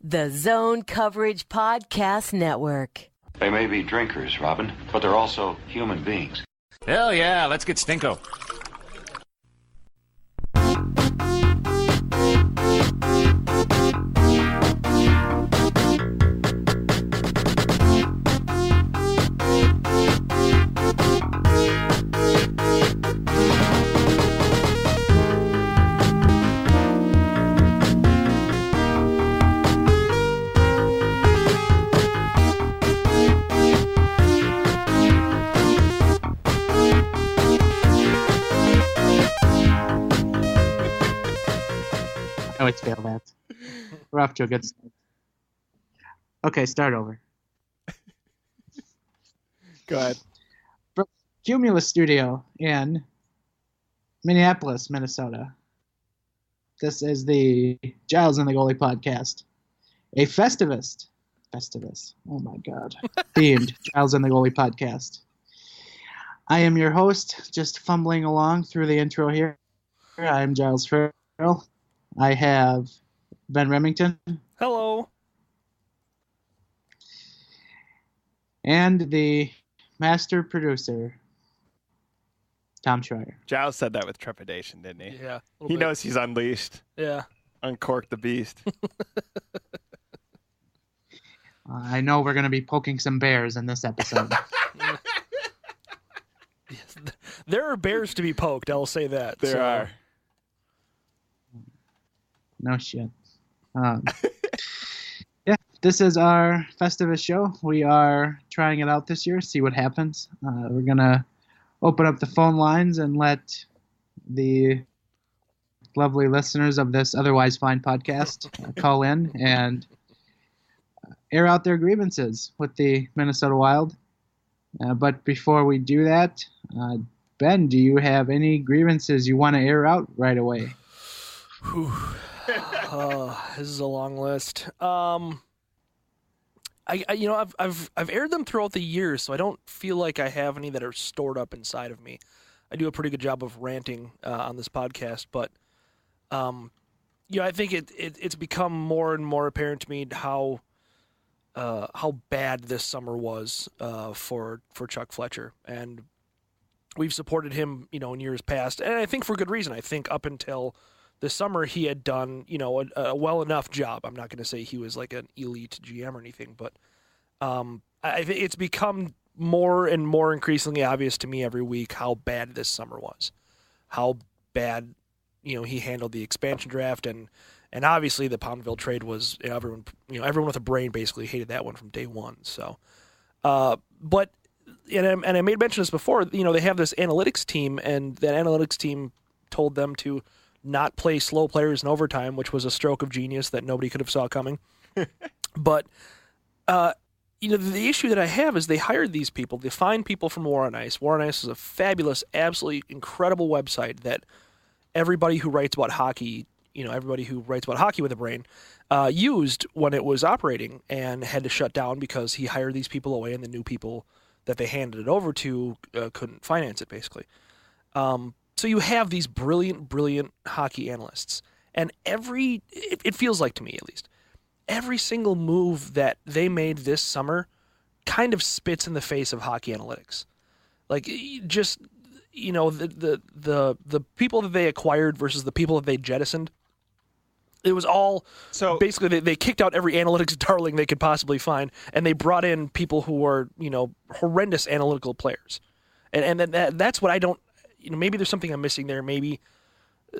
The Zone Coverage Podcast Network. They may be drinkers, Robin, but they're also human beings. Hell yeah, let's get Stinko. I always fail that. We're off to a good start. Okay, start over. Go ahead. Cumulus Studio in Minneapolis, Minnesota. This is the Giles and the Goalie podcast. A Festivus. Oh my God. Themed Giles and the Goalie podcast. I am your host, just fumbling along through the intro here. I am Giles Farrell. I have Ben Remington. Hello. And the master producer, Tom Schreier. Giles said that with trepidation, didn't he? Yeah. He knows he's unleashed. Yeah. Uncork the beast. I know we're going to be poking some bears in this episode. There are bears to be poked, I'll say that. There are. No shit. Yeah, this is our Festivus show. We are trying it out this year, see what happens. We're going to open up the phone lines and let the lovely listeners of this otherwise fine podcast call in and air out their grievances with the Minnesota Wild. But before we do that, Ben, do you have any grievances you want to air out right away? This is a long list. I've aired them throughout the year, so I don't feel like I have any that are stored up inside of me. I do a pretty good job of ranting on this podcast, but I think it's become more and more apparent to me how bad this summer was for Chuck Fletcher, and we've supported him, in years past, and I think for good reason. I think up until this summer, he had done, a well enough job. I'm not going to say he was like an elite GM or anything, but I think it's become more and more increasingly obvious to me every week how bad this summer was, how bad, he handled the expansion draft, and obviously the Poundville trade was everyone with a brain basically hated that one from day one. So, but I made mention of this before. They have this analytics team, and that analytics team told them to not play slow players in overtime, which was a stroke of genius that nobody could have saw coming. But, the issue that I have is they hired these people. They find people from War on Ice. War on Ice is a fabulous, absolutely incredible website that everybody who writes about hockey, everybody who writes about hockey with a brain, used when it was operating and had to shut down because he hired these people away and the new people that they handed it over to couldn't finance it, basically. So you have these brilliant hockey analysts, and it feels like to me at least, every single move that they made this summer kind of spits in the face of hockey analytics. Like, just, the people that they acquired versus the people that they jettisoned, it was all, so basically they kicked out every analytics darling they could possibly find, and they brought in people who were, horrendous analytical players. And that's what I don't, maybe there's something I'm missing there. Maybe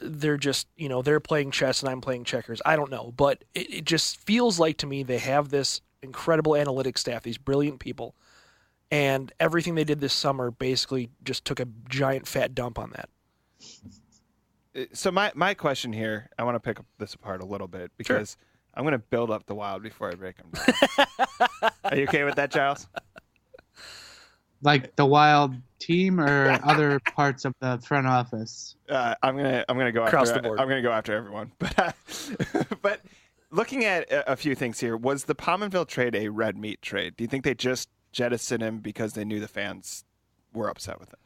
they're just, they're playing chess and I'm playing checkers. I don't know. But it just feels like to me they have this incredible analytics staff, these brilliant people, and everything they did this summer basically just took a giant fat dump on that. So my question here, I want to pick this apart a little bit because I'm going to build up the Wild before I break them down. Are you okay with that, Giles? Like the Wild team or other parts of the front office? I'm gonna go across after the board. I'm gonna go after everyone. But looking at a few things here, was the Pominville trade a red meat trade? Do you think they just jettisoned him because they knew the fans were upset with him?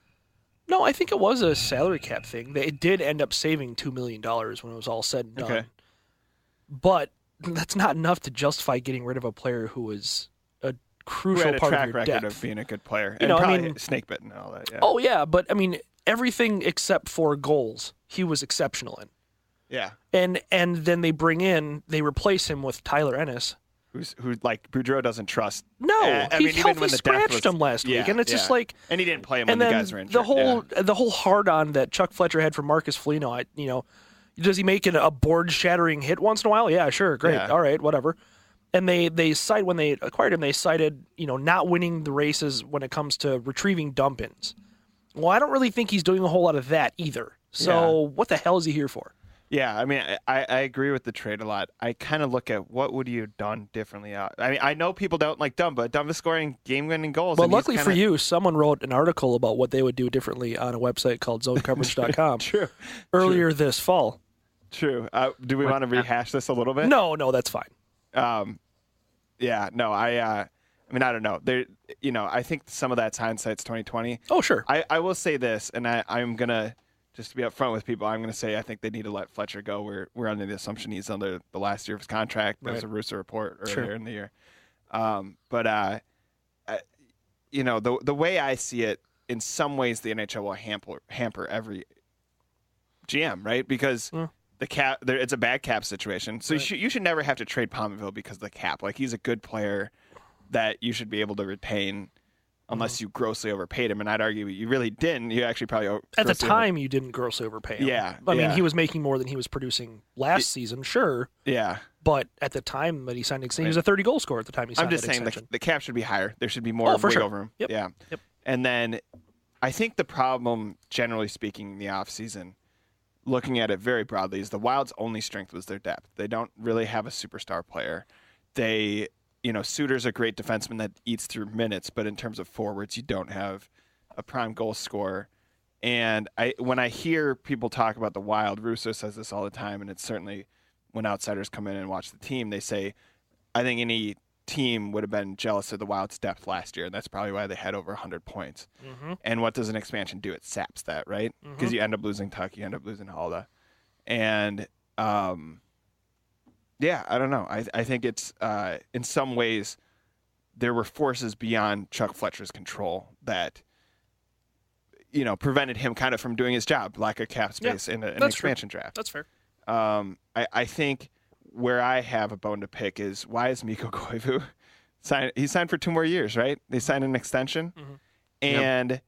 No, I think it was a salary cap thing. They did end up saving $2 million when it was all said and done. Okay. But that's not enough to justify getting rid of a player who was a Who crucial had a part track of your record depth. of being a good player. You And know, I probably mean- snake bitten and all that. Yeah. Oh yeah, but I mean everything except for goals he was exceptional in. Yeah. And then they replace him with Tyler Ennis. Who like Boudreaux doesn't trust. No, I he mean, even healthy when the depth scratched was- him last week, Yeah, and it's just yeah. like. And he didn't play him when And the then guys were injured. the whole hard on that Chuck Fletcher had for Marcus Foligno, does he make a board shattering hit once in a while? Yeah, sure, great, Yeah. all right, whatever. And they cite when they acquired him, they cited not winning the races when it comes to retrieving dump-ins. Well, I don't really think he's doing a whole lot of that either. So what the hell is he here for? Yeah, I mean, I agree with the trade a lot. I kind of look at what would you have done differently. I mean, I know people don't like Dumba. Dumba's scoring game-winning goals. Well, and he's luckily for you, someone wrote an article about what they would do differently on a website called zonecoverage.com True. earlier this fall. True. Do we want to rehash this a little bit? No, that's fine. Yeah. No. I mean, I don't know. There. I think some of that's hindsight's 2020. Oh, sure. I will say this, and I'm gonna just to be upfront with people. I'm gonna say I think they need to let Fletcher go. We're under the assumption he's under the last year of his contract. There was a Russo report earlier in the year. The way I see it, in some ways, the NHL will hamper every GM, right? Because the cap, it's a bad cap situation. So you should never have to trade Pominville because of the cap. Like, he's a good player that you should be able to retain unless you grossly overpaid him. And I'd argue you really didn't. You actually probably At the time, you didn't grossly overpay him. Yeah, I mean, yeah. he was making more than he was producing last season, sure. Yeah. But at the time that he signed, he was a 30-goal scorer at the time he signed I'm just that saying extension. the cap should be higher. There should be more for wiggle sure. room. Yep. Yeah. Yep. And then I think the problem, generally speaking, in the offseason, looking at it very broadly, is the Wild's only strength was their depth. They don't really have a superstar player. They, Suter's a great defenseman that eats through minutes, but in terms of forwards, you don't have a prime goal scorer. And when I hear people talk about the Wild, Russo says this all the time, and it's certainly when outsiders come in and watch the team, they say, I think any team would have been jealous of the Wild's depth last year, and that's probably why they had over 100 points. Mm-hmm. And what does an expansion do? It saps that, right? Because you end up losing Tuck, you end up losing Halda. And, I don't know. I think it's, in some ways, there were forces beyond Chuck Fletcher's control that, prevented him kind of from doing his job, lack of cap space in an expansion draft. That's fair. I think where I have a bone to pick is, why is Mikko Koivu signed? He signed for 2 more years, right? They signed an extension. Mm-hmm. And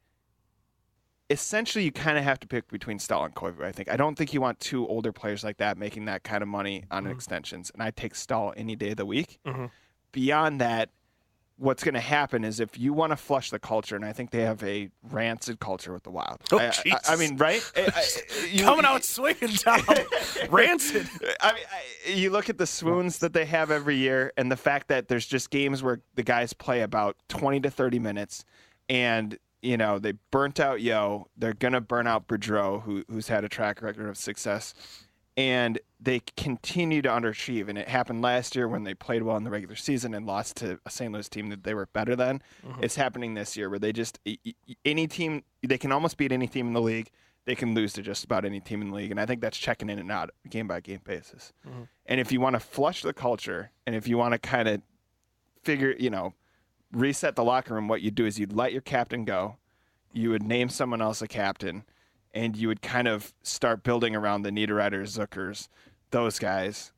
essentially you kind of have to pick between Stahl and Koivu, I think. I don't think you want 2 older players like that making that kind of money on extensions. And I'd take Stahl any day of the week. Mm-hmm. Beyond that, what's going to happen is if you want to flush the culture, and I think they have a rancid culture with the Wild. Oh, I mean, right? Coming out swinging, Tom. Rancid. I mean, you look at the swoons that they have every year, and the fact that there's just games where the guys play about 20 to 30 minutes, and they burnt out Yo. They're gonna burn out Boudreaux, who's had a track record of success, and they continue to underachieve. And it happened last year when they played well in the regular season and lost to a St. Louis team that they were better than. It's happening this year where they just any team, they can almost beat any team in the league. They can lose to just about any team in the league, and I think that's checking in and out game by game basis. And if you want to flush the culture, and if you want to kind of figure, reset the locker room, what you do is you'd let your captain go, you would name someone else a captain, and you would kind of start building around the Niederreiters, Zuckers, those guys,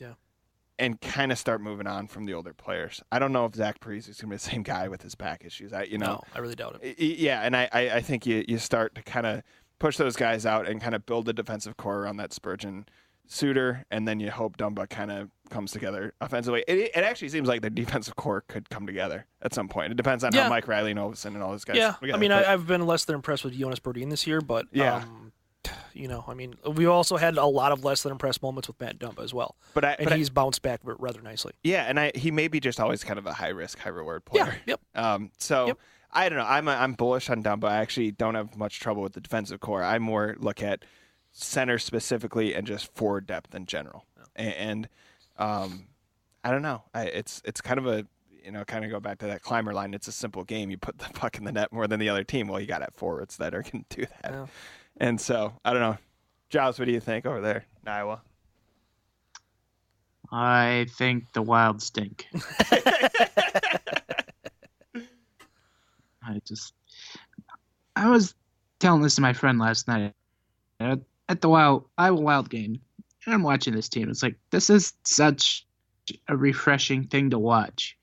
and kind of start moving on from the older players. I don't know if Zach Parise is going to be the same guy with his back issues. No, I really doubt it. Yeah, and I think you start to kind of push those guys out and kind of build the defensive core around that Spurgeon Suter, and then you hope Dumba kind of comes together offensively. It actually seems like the defensive core could come together at some point. It depends on how Mike Riley and Olsen and all those guys. Yeah, together. I mean, I've been less than impressed with Jonas Brodin this year, but I mean, we also had a lot of less than impressed moments with Matt Dumba as well. But he's bounced back rather nicely. Yeah, and he may be just always kind of a high risk, high reward player. Yeah. Yep. I don't know. I'm bullish on Dumba. I actually don't have much trouble with the defensive core. I more look at center specifically and just forward depth in general. And I don't know. It's kind of a kind of go back to that climber line. It's a simple game. You put the puck in the net more than the other team. Well, you got to have forwards that are going to do that. Yeah. And so I don't know. Giles, what do you think over there in Iowa? I think the Wild stink. I was telling this to my friend last night at the Iowa Wild game, and I'm watching this team. It's like, this is such a refreshing thing to watch.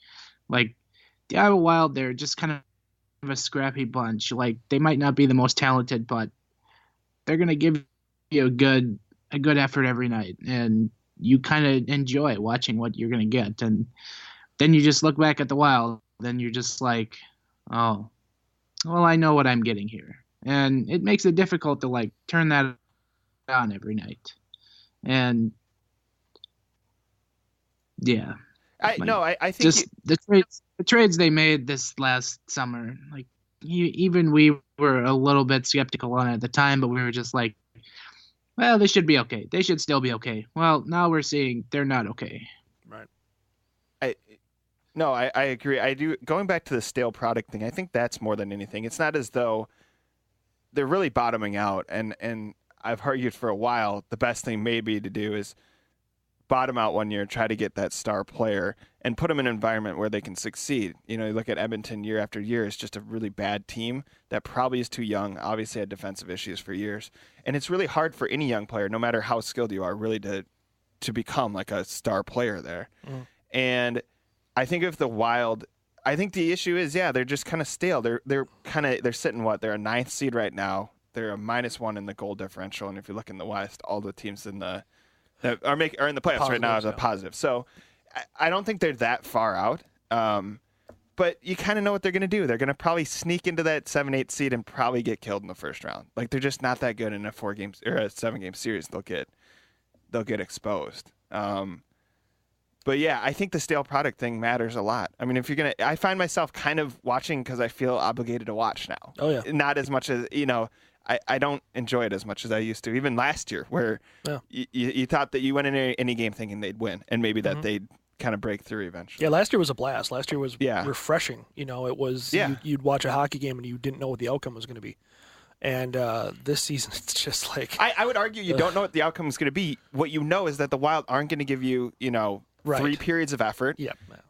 Like, the Iowa Wild, they're just kind of a scrappy bunch. Like, they might not be the most talented, but they're gonna give you a good effort every night, and you kind of enjoy watching what you're gonna get. And then you just look back at the Wild, and you're just like, oh, well, I know what I'm getting here. And it makes it difficult to, like, turn that on every night. And, yeah. I think just the trades they made this last summer, like, even we were a little bit skeptical on it at the time, but we were just like, well, they should be okay. They should still be okay. Well, now we're seeing they're not okay. Right. I agree. I do. Going back to the stale product thing, I think that's more than anything. It's not as though they're really bottoming out. And I've argued for a while the best thing maybe to do is bottom out one year, try to get that star player, and put them in an environment where they can succeed. You know, you look at Edmonton year after year, it's just a really bad team that probably is too young, obviously had defensive issues for years. And it's really hard for any young player, no matter how skilled you are, really to become like a star player there. Mm. And I think if the Wild, I think the issue is, they're just kind of stale. They're sitting they're a 9th seed right now. They're a -1 in the goal differential. And if you look in the West, all the teams in the that are in the playoffs right now is a positive. So I don't think they're that far out. But you kind of know what they're going to do. They're going to probably sneak into that 7-8 seed and probably get killed in the first round. Like, they're just not that good in a 4-game or a 7-game series. They'll get exposed. But yeah, I think the stale product thing matters a lot. I mean, I find myself kind of watching because I feel obligated to watch now. Oh yeah. Not as much as, I don't enjoy it as much as I used to. Even last year, where you thought that you went in any game thinking they'd win, and maybe that they'd kind of break through eventually. Yeah, last year was a blast. Last year was refreshing. It was you'd watch a hockey game and you didn't know what the outcome was going to be. And this season, it's just like I would argue you don't know what the outcome is going to be. What you know is that the Wild aren't going to give you, 3 periods of effort,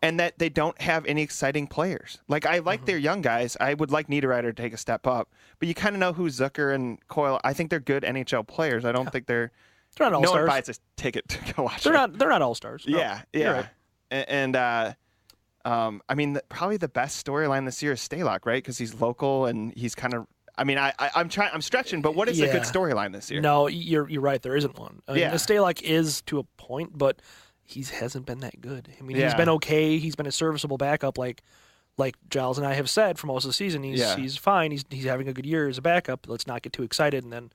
and that they don't have any exciting players. Like, I like their young guys. I would like Niederreiter to take a step up, but you kind of know who Zucker and Coyle. I think they're good NHL players. I don't think they're not all-stars. No one buys a ticket to go watch. They're not all-stars. No. Yeah. Right. And I mean, probably the best storyline this year is Stalock, right? Because he's local and he's kind of. I mean, I'm stretching, but what is a good storyline this year? No, you're right. There isn't one. I mean, Stalock is to a point, but he hasn't been that good. I mean, he's been okay. He's been a serviceable backup, like Giles and I have said for most of the season. He's fine. He's having a good year as a backup. Let's not get too excited, and then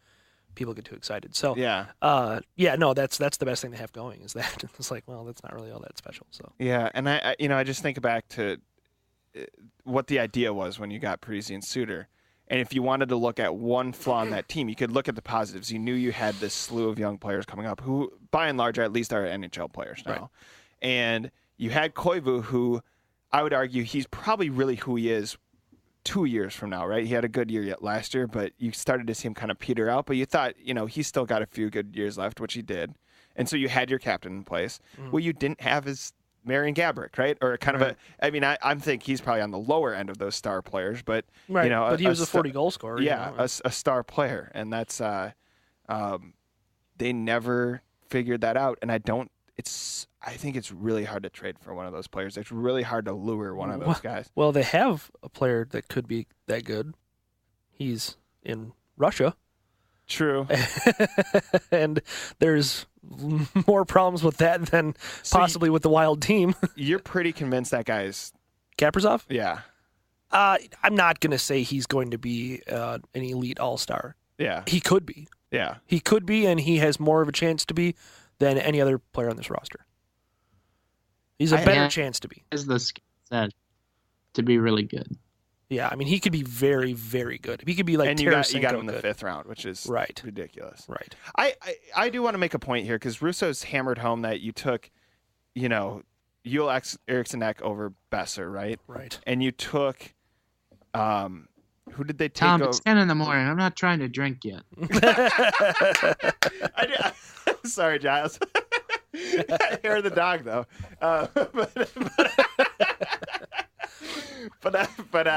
people get too excited. So no, that's the best thing they have going is that it's like, well, that's not really all that special. So and I just think back to what the idea was when you got Parise and Suter. And if you wanted to look at one flaw in that team, you could look at the positives. You knew you had this slew of young players coming up who, by and large, at least are NHL players now. Right. And you had Koivu, who I would argue he's probably really who he is 2 years from now, right? He had a good year yet last year, but you started to see him kind of peter out. But you thought, he's still got a few good years left, which he did. And so you had your captain in place. What you didn't have is Marian Gaborik, right? Or kind of I'm thinking he's probably on the lower end of those star players, but but he was a 40-goal scorer. Yeah, a star player, and that's they never figured that out, and I think it's really hard to trade for one of those players. It's really hard to lure one of those guys. Well, they have a player that could be that good. He's in Russia. True. And there's more problems with that than possibly with the Wild team. You're pretty convinced that guy's Kaprizov? Yeah. I'm not going to say he's going to be an elite all-star. Yeah. He could be. Yeah. He could be, and he has more of a chance to be than any other player on this roster. He's a better chance to be. As the skill set to be really good. Yeah, I mean, he could be very, very good. He could be like, and you got him in the 5th round, which is ridiculous. Right. I do want to make a point here because Russo's hammered home that you took, Joel Eriksson Ek over Besser, right? Right. And you took, who did they take? Tom, it's 10 in the morning. I'm not trying to drink yet. Sorry, Giles. Hair of the dog, though. But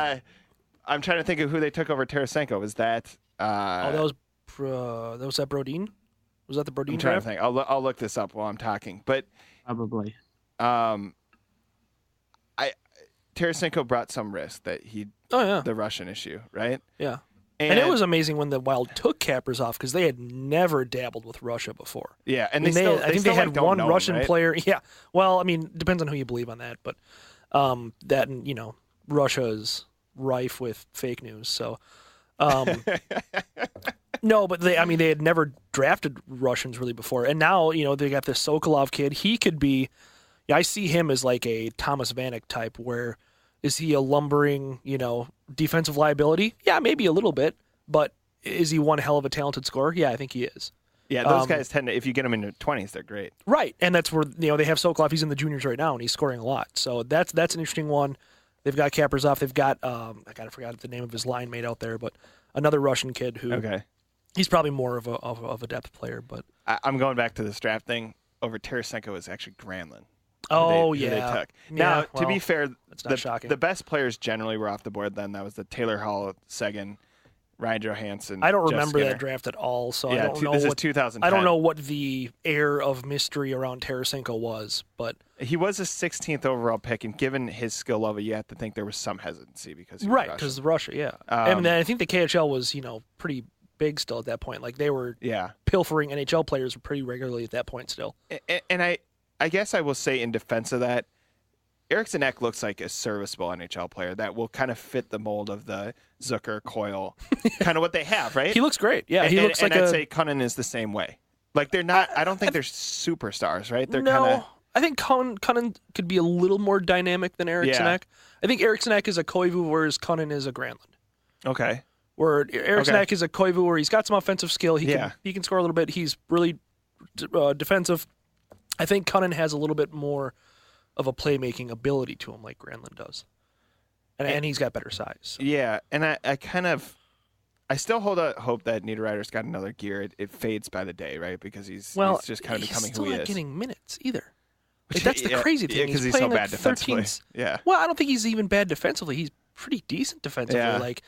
I'm trying to think of who they took over Tarasenko. Was that? that was that Brodin? Was that the Brodin I'm trying draft? to think. I'll look this up while I'm talking. But Probably. Tarasenko brought some risk that the Russian issue, right? Yeah. And it was amazing when the Wild took Kaprizov because they had never dabbled with Russia before. Yeah, and I think they had one Russian right? player. Yeah. Well, I mean, depends on who you believe on that, but that Russia is rife with fake news. So, no, but they had never drafted Russians really before, and now they got this Sokolov kid. He could be. Yeah, I see him as like a Thomas Vanek type. Where is he a lumbering, defensive liability? Yeah, maybe a little bit, but is he one hell of a talented scorer? Yeah, I think he is. Yeah, those guys tend to, if you get them in their 20s, they're great. Right, and that's where they have Sokolov. He's in the juniors right now, and he's scoring a lot. So that's an interesting one. They've got Kaprizov. They've got I forgot the name of his line mate out there, but another Russian kid who he's probably more of a depth player. But I'm going back to this draft thing. Over Tarasenko is actually Granlund. Who they yeah. took. Now, to be fair, that's not shocking. The best players generally were off the board then. That was the Taylor Hall, Seguin, Ryan Johansson. I don't Jeff remember Skinner. that draft at all, so Yeah, I don't know. This is 2010. I don't know what the air of mystery around Tarasenko was, but he was a 16th overall pick, and given his skill level, you have to think there was some hesitancy because he was right, because Russia, yeah. I think the KHL was pretty big still at that point. Like they were pilfering NHL players pretty regularly at that point still. And I guess I will say in defense of that, Eriksson Ek looks like a serviceable NHL player that will kind of fit the mold of the Zucker, Coyle, kind of what they have, right? He looks great. Yeah, he looks like I'd say Cunnin is the same way. Like they're not. I don't think they're superstars, right? They're kind of. I think Cunnin could be a little more dynamic than Eriksson Ek. I think Eriksson Ek is a Koivu, whereas Cunnin is a Granlund. Okay. Where Eriksson Ek is a Koivu, where he's got some offensive skill. He can score a little bit. He's really defensive. I think Cunnin has a little bit more of a playmaking ability to him, like Granlund does, and he's got better size. So. Yeah, and I still hold out hope that Niederreiter's got another gear. It fades by the day, right? Because he's just kind of becoming who he is. He's still not getting minutes either. Like, that's the crazy thing. Because he's playing so bad 13. defensively. Yeah. Well, I don't think he's even bad defensively. He's pretty decent defensively. Yeah. Like,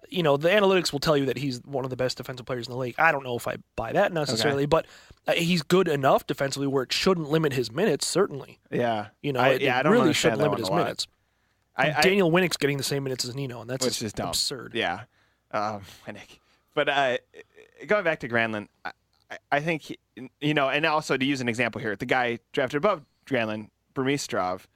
the analytics will tell you that he's one of the best defensive players in the league. I don't know if I buy that necessarily, but he's good enough defensively where it shouldn't limit his minutes. Certainly. Yeah. It I don't really shouldn't understand limit his that one a lot. minutes. Daniel Winnick's getting the same minutes as Nino, and that's Which is dumb. absurd. Yeah. Winnick. But going back to Granlund, I think, and also to use an example here, the guy drafted above Granlund, Burmistrov,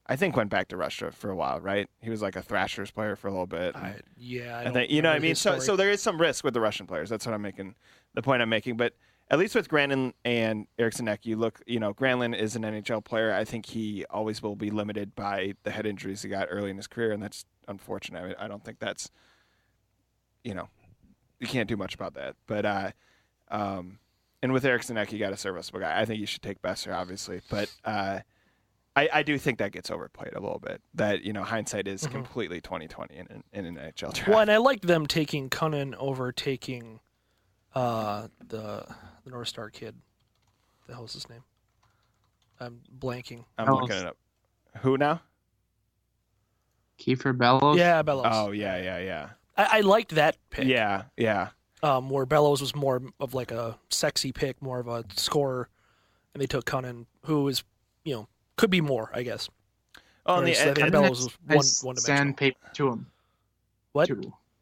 I think went back to Russia for a while, right? He was like a Thrashers player for a little bit. I and then, you know what I mean? So there is some risk with the Russian players. That's what I'm making, the point I'm making. But at least with Granlund and Eriksson Ek, you look, Granlund is an NHL player. I think he always will be limited by the head injuries he got early in his career, and that's unfortunate. I don't think that's, you can't do much about that. But, and with Eriksson Ek, you got a serviceable guy. I think you should take Besser, obviously. But, I do think that gets overplayed a little bit. That hindsight is completely 20/20 in an NHL draft. Well, and I liked them taking Cunnin over taking the North Star kid. The hell is his name? I'm blanking. I'm looking it up. Who now? Kiefer Bellows? Yeah, Bellows. Oh, yeah. I liked that pick. Yeah. Where Bellows was more of like a sexy pick, more of a scorer, and they took Cunnin, who is, could be more, I guess. Oh, I think Bellows was one dimensional. Sandpaper to him. What?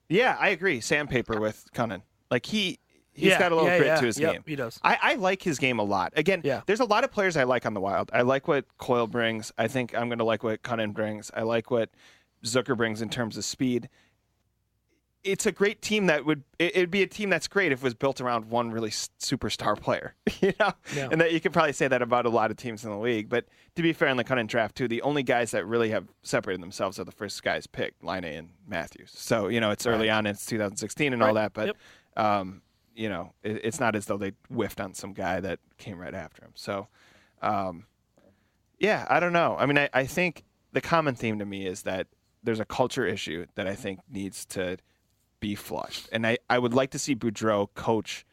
Yeah, I agree. Sandpaper with Cunnin. Like he's got a little grit to his game. He does. I like his game a lot. Again, there's a lot of players I like on the Wild. I like what Coyle brings. I think I'm going to like what Cunnin brings. I like what Zucker brings in terms of speed. It's a great team it'd be a team that's great if it was built around one really superstar player, and that you could probably say that about a lot of teams in the league. But to be fair, in the Cunnin draft too, the only guys that really have separated themselves are the first guys picked, Line and Matthews. So, it's early on, it's 2016 and all that, but, it's not as though they whiffed on some guy that came right after him. So, I don't know. I mean, I think the common theme to me is that there's a culture issue that I think needs to be flushed. And I would like to see Boudreau coach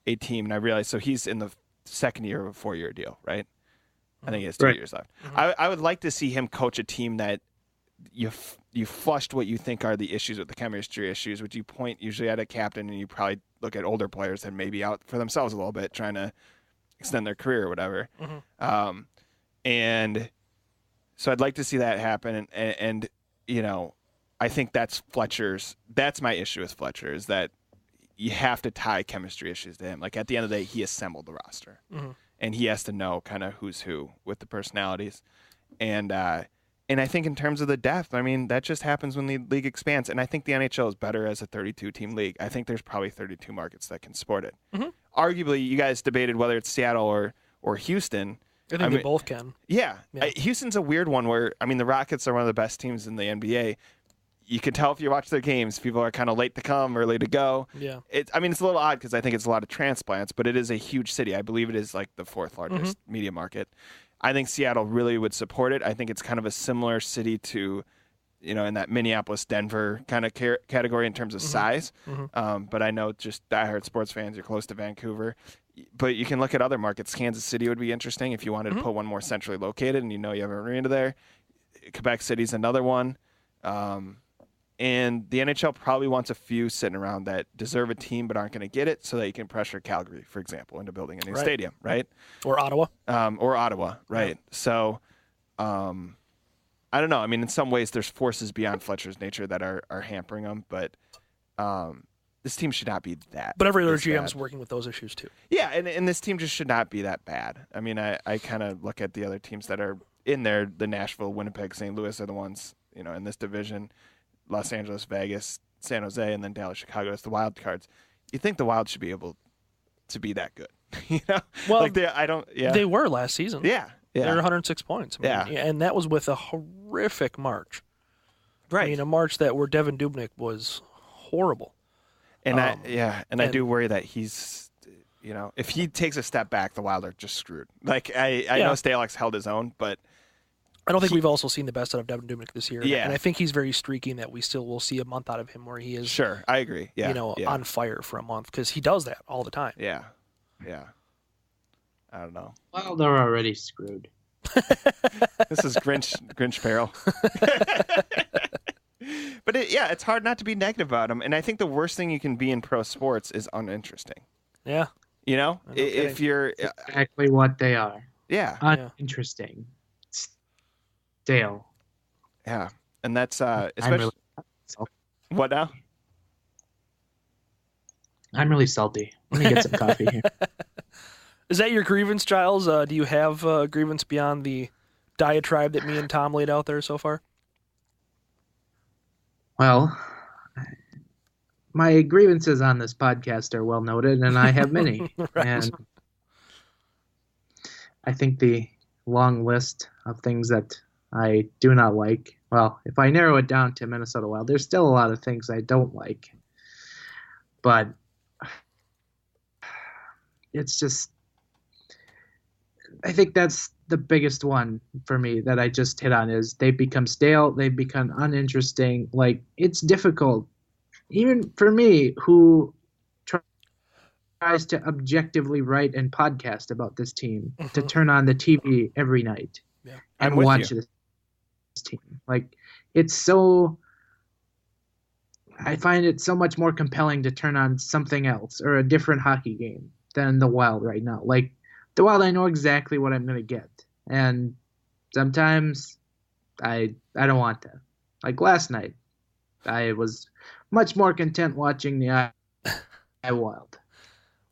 a team. And I realize, so he's in the second year of a 4-year deal, right? I think he has 2 years left. I would like to see him coach a team that you flushed what you think are the issues with the chemistry issues, which you point usually at a captain, and you probably look at older players that may be out for themselves a little bit, trying to extend their career or whatever. And so I'd like to see that happen. And you know, I think that's my issue with Fletcher, is that you have to tie chemistry issues to him. Like, at the end of the day, he assembled the roster, and he has to know kind of who's who with the personalities. And I think in terms of the depth, I mean, that just happens when the league expands. And I think the NHL is better as a 32-team league. I think there's probably 32 markets that can support it. Arguably, you guys debated whether it's Seattle or Houston. I think they both can. Yeah. Houston's a weird one where, I mean, the Rockets are one of the best teams in the NBA. You can tell if you watch their games, people are kind of late to come, early to go. Yeah. It's a little odd because I think it's a lot of transplants, but it is a huge city. I believe it is like the 4th largest media market. I think Seattle really would support it. I think it's kind of a similar city to, you know, in that Minneapolis-Denver kind of category in terms of size. But I know just diehard sports fans, you're close to Vancouver. But you can look at other markets. Kansas City would be interesting if you wanted to put one more centrally located, and you know you have a arena there. Quebec City's another one. And the NHL probably wants a few sitting around that deserve a team but aren't going to get it, so that you can pressure Calgary, for example, into building a new stadium, right? Or Ottawa. Right. Yeah. So, I don't know. I mean, in some ways, there's forces beyond Fletcher's nature that are hampering him, but this team should not be that. But every other GM's working with those issues too. Yeah, and this team just should not be that bad. I mean, I kind of look at the other teams that are in there. The Nashville, Winnipeg, St. Louis are the ones, you know, in this division. Los Angeles, Vegas, San Jose, and then Dallas, Chicago as the wild cards. You think the Wild should be able to be that good, you know? Well, like they were last season. Yeah. They were 106 points. I mean, and that was with a horrific March. Right. I mean, a March where Devin Dubnyk was horrible. And I do worry that he's, you know, if he takes a step back, the Wild are just screwed. Like, I know Stalex held his own, but I don't think we've also seen the best out of Devin Dubnyk this year. Yeah. And I think he's very streaky in that we still will see a month out of him where he is. Sure, I agree. Yeah. You know, on fire for a month, because he does that all the time. Yeah. Yeah. I don't know. Well, they're already screwed. This is Grinch peril. But it's hard not to be negative about him. And I think the worst thing you can be in pro sports is uninteresting. Yeah. You know, if you're exactly what they are. Yeah. Uninteresting. Stale. Yeah. And that's especially what now? I'm really salty. Let me get some coffee here. Is that your grievance, Giles? Do you have a grievance beyond the diatribe that me and Tom laid out there so far? Well, my grievances on this podcast are well noted, and I have many. Right. And I think the long list of things that I do not like, well, if I narrow it down to Minnesota Wild, there's still a lot of things I don't like. But it's just, I think that's the biggest one for me that I just hit on, is they've become stale, they've become uninteresting. Like, it's difficult, even for me, who tries to objectively write and podcast about this team, to turn on the TV every night and watch this team. Like, it's so, I find it so much more compelling to turn on something else or a different hockey game than the Wild right now. Like, the Wild, I know exactly what I'm going to get. And sometimes I don't want that. Like last night, I was much more content watching the Wild.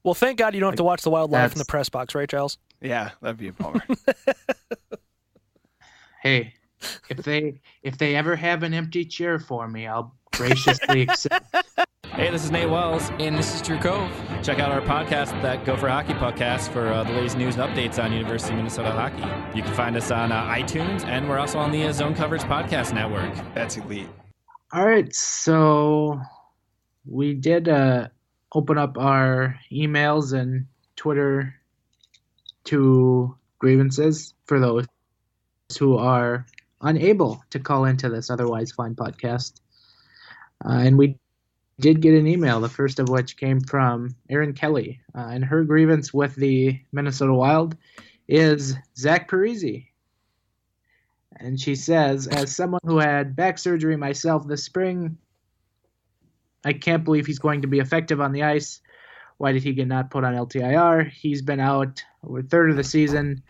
Well, thank God you don't have to watch the Wild live from the press box, right, Giles? Yeah, that'd be a bummer. Hey, if they ever have an empty chair for me, I'll graciously accept. Hey, this is Nate Wells. And this is Drew Cove. Check out our podcast, that Go for Hockey podcast, for the latest news and updates on University of Minnesota hockey. You can find us on iTunes, and we're also on the Zone Coverage Podcast Network. That's elite. All right, so we did open up our emails and Twitter to grievances for those who are unable to call into this otherwise fine podcast. And we did get an email, the first of which came from Erin Kelly. And her grievance with the Minnesota Wild is Zach Parise. And she says, as someone who had back surgery myself this spring, I can't believe he's going to be effective on the ice. Why did he get not put on LTIR? He's been out over a third of the season,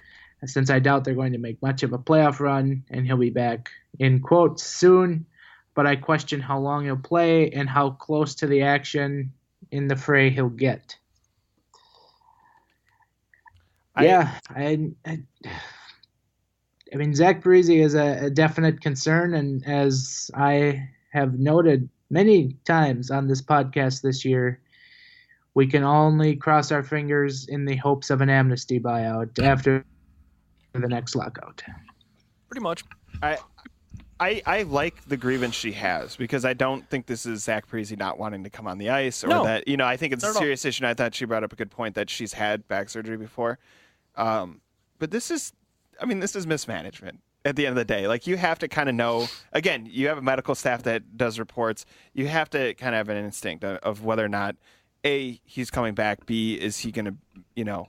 since I doubt they're going to make much of a playoff run, and he'll be back, in quotes, soon. But I question how long he'll play and how close to the action in the fray he'll get. I mean, Zach Parise is a definite concern, and as I have noted many times on this podcast this year, we can only cross our fingers in the hopes of an amnesty buyout after the next lockout. Pretty much. I like the grievance she has, because I don't think this is Zach Parise not wanting to come on the ice, or No. that, I think it's Not a at all. serious issue. And I thought she brought up a good point that she's had back surgery before. But this is mismanagement at the end of the day. Like, you have to kind of know, again, you have a medical staff that does reports. You have to kind of have an instinct of whether or not, A, he's coming back, B, is he going to,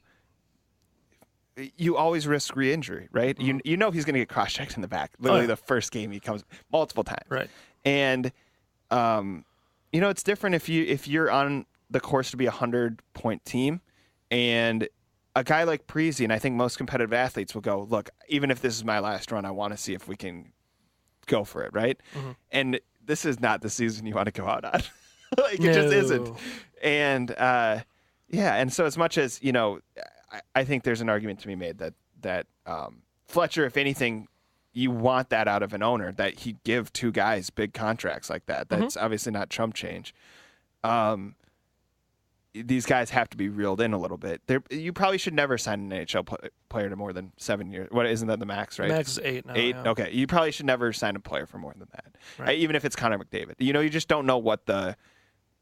you always risk re-injury, right? Mm-hmm. You know he's going to get cross-checked in the back. Literally the first game he comes multiple times. Right. And, it's different if you're on the course to be a 100-point team, and a guy like Parise, and I think most competitive athletes will go, look, even if this is my last run, I want to see if we can go for it, right? Mm-hmm. And this is not the season you want to go out on. It just isn't. And, and so as much as, I think there's an argument to be made that Fletcher, if anything, you want that out of an owner, that he give two guys big contracts like that. That's obviously not chump change. These guys have to be reeled in a little bit. You probably should never sign an NHL player to more than 7 years. What, isn't that the max, right? Max is 8 now. 8? Yeah. Okay. You probably should never sign a player for more than that. Right. Even if it's Connor McDavid. You just don't know what an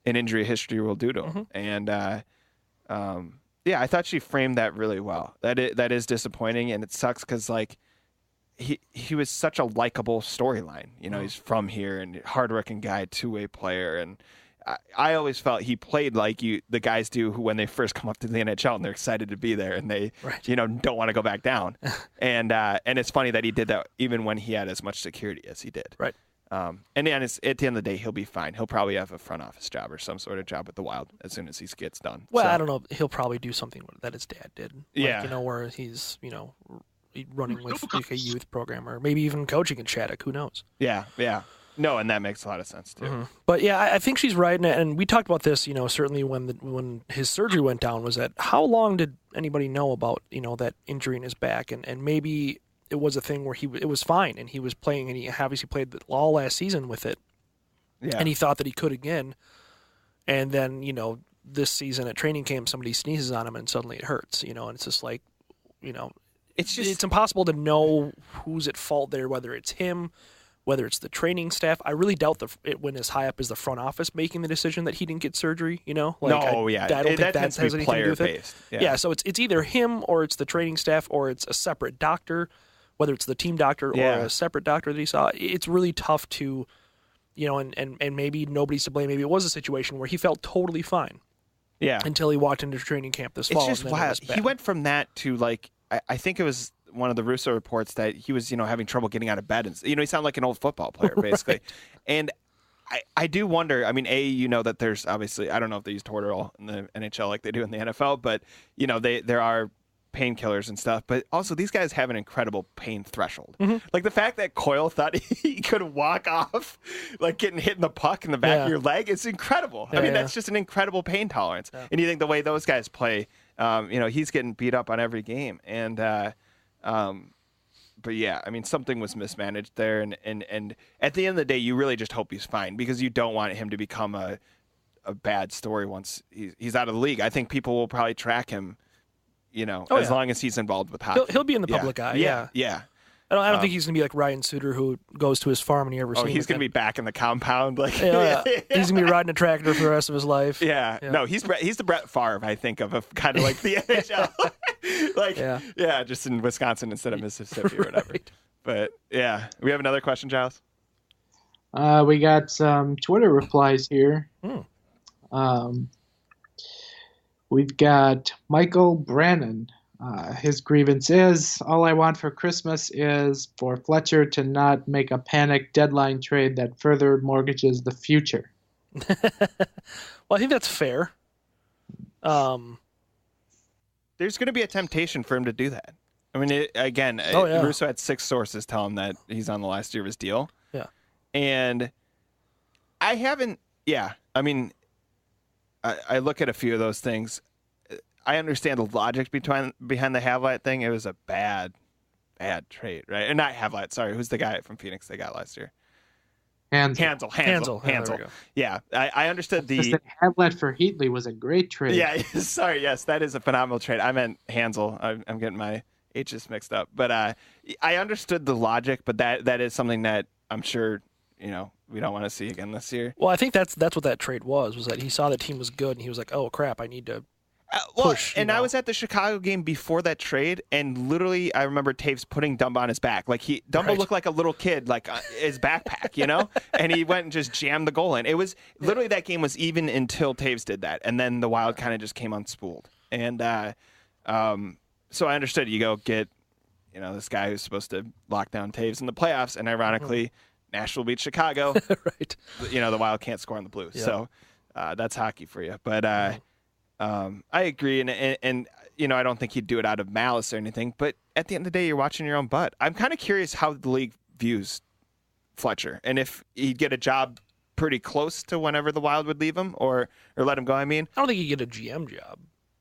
injury history will do to him. And I thought she framed that really well. That is disappointing, and it sucks because, like, he was such a likable storyline. He's from here and hardworking guy, two-way player, and I always felt he played like the guys do who, when they first come up to the NHL and they're excited to be there and they don't want to go back down. and it's funny that he did that even when he had as much security as he did. Right. And at the end of the day, he'll be fine. He'll probably have a front office job or some sort of job with the Wild as soon as he gets done. Well, So, I don't know. He'll probably do something that his dad did. Yeah. Where he's, running with like a youth program, or maybe even coaching in Shattuck. Who knows? Yeah. No, and that makes a lot of sense too. But yeah, I think she's right, and we talked about this. Certainly when his surgery went down, was that how long did anybody know about that injury in his back, and maybe it was a thing where it was fine and he was playing, and he obviously played all last season with it, and he thought that he could again, and then this season at training camp somebody sneezes on him and suddenly it hurts, and it's just like it's impossible to know who's at fault there, whether it's him, whether it's the training staff. I really doubt it went as high up as the front office making the decision that he didn't get surgery. I don't think that has anything to do with it. Yeah, so it's either him or it's the training staff or it's a separate doctor, whether it's the team doctor or a separate doctor that he saw. It's really tough to, and maybe nobody's to blame. Maybe it was a situation where he felt totally fine. Yeah. Until he walked into training camp this fall. It's just wild. He went from that to, like, I think it was one of the Russo reports that he was, having trouble getting out of bed. And, he sounded like an old football player, basically. Right. And I do wonder, that there's obviously, I don't know if they use Toradol in the NHL like they do in the NFL, but, there are painkillers and stuff. But also, these guys have an incredible pain threshold. Like, the fact that Coyle thought he could walk off, like, getting hit in the puck in the back of your leg, it's incredible. That's just an incredible pain tolerance. Yeah. And you think the way those guys play, he's getting beat up on every game. And, but yeah, something was mismanaged there, and at the end of the day, you really just hope he's fine, because you don't want him to become a bad story once he's out of the league. I think people will probably track him, as long as he's involved with hockey. He'll be in the public eye. Yeah. I don't think he's gonna be like Ryan Suter, who goes to his farm and he ever. He's gonna be back in the compound, like he's gonna be riding a tractor for the rest of his life. Yeah. No, he's the Brett Favre, I think, of kind of like the NHL. Just in Wisconsin instead of Mississippi or whatever. Right. But yeah, we have another question, Giles. We got some Twitter replies here. We've got Michael Brannon His grievance is, all I want for Christmas is for Fletcher to not make a panic deadline trade that further mortgages the future. Well, I think that's fair. There's going to be a temptation for him to do that. I mean, Russo had 6 sources tell him that he's on the last year of his deal. Yeah. And I haven't, I mean, I look at a few of those things. I understand the logic behind the Havlat thing. It was a bad trade, right? And not Havlat, sorry. Who's the guy from Phoenix they got last year? Hansel. Yeah, I understood the Havlat for Heatley was a great trade. Yeah, sorry. Yes, that is a phenomenal trade. I meant Hansel. I'm getting my H's mixed up. But I understood the logic, but that is something that I'm sure, we don't want to see again this year. Well, I think that's what that trade was that he saw the team was good and he was like, oh crap, I need to push. I was at the Chicago game before that trade, and literally I remember Taves putting Dumba on his back. Like Dumba looked like a little kid, like his backpack, and he went and just jammed the goal in. It was literally that game was even until Taves did that, and then the Wild kind of just came unspooled. And so I understood you go get, this guy who's supposed to lock down Taves in the playoffs, and ironically, Nashville beats Chicago. Right. The Wild can't score on the Blues, so that's hockey for you. But I agree, and I don't think he'd do it out of malice or anything. But at the end of the day, you're watching your own butt. I'm kind of curious how the league views Fletcher, and if he'd get a job pretty close to whenever the Wild would leave him, or let him go. I mean, I don't think he'd get a GM job.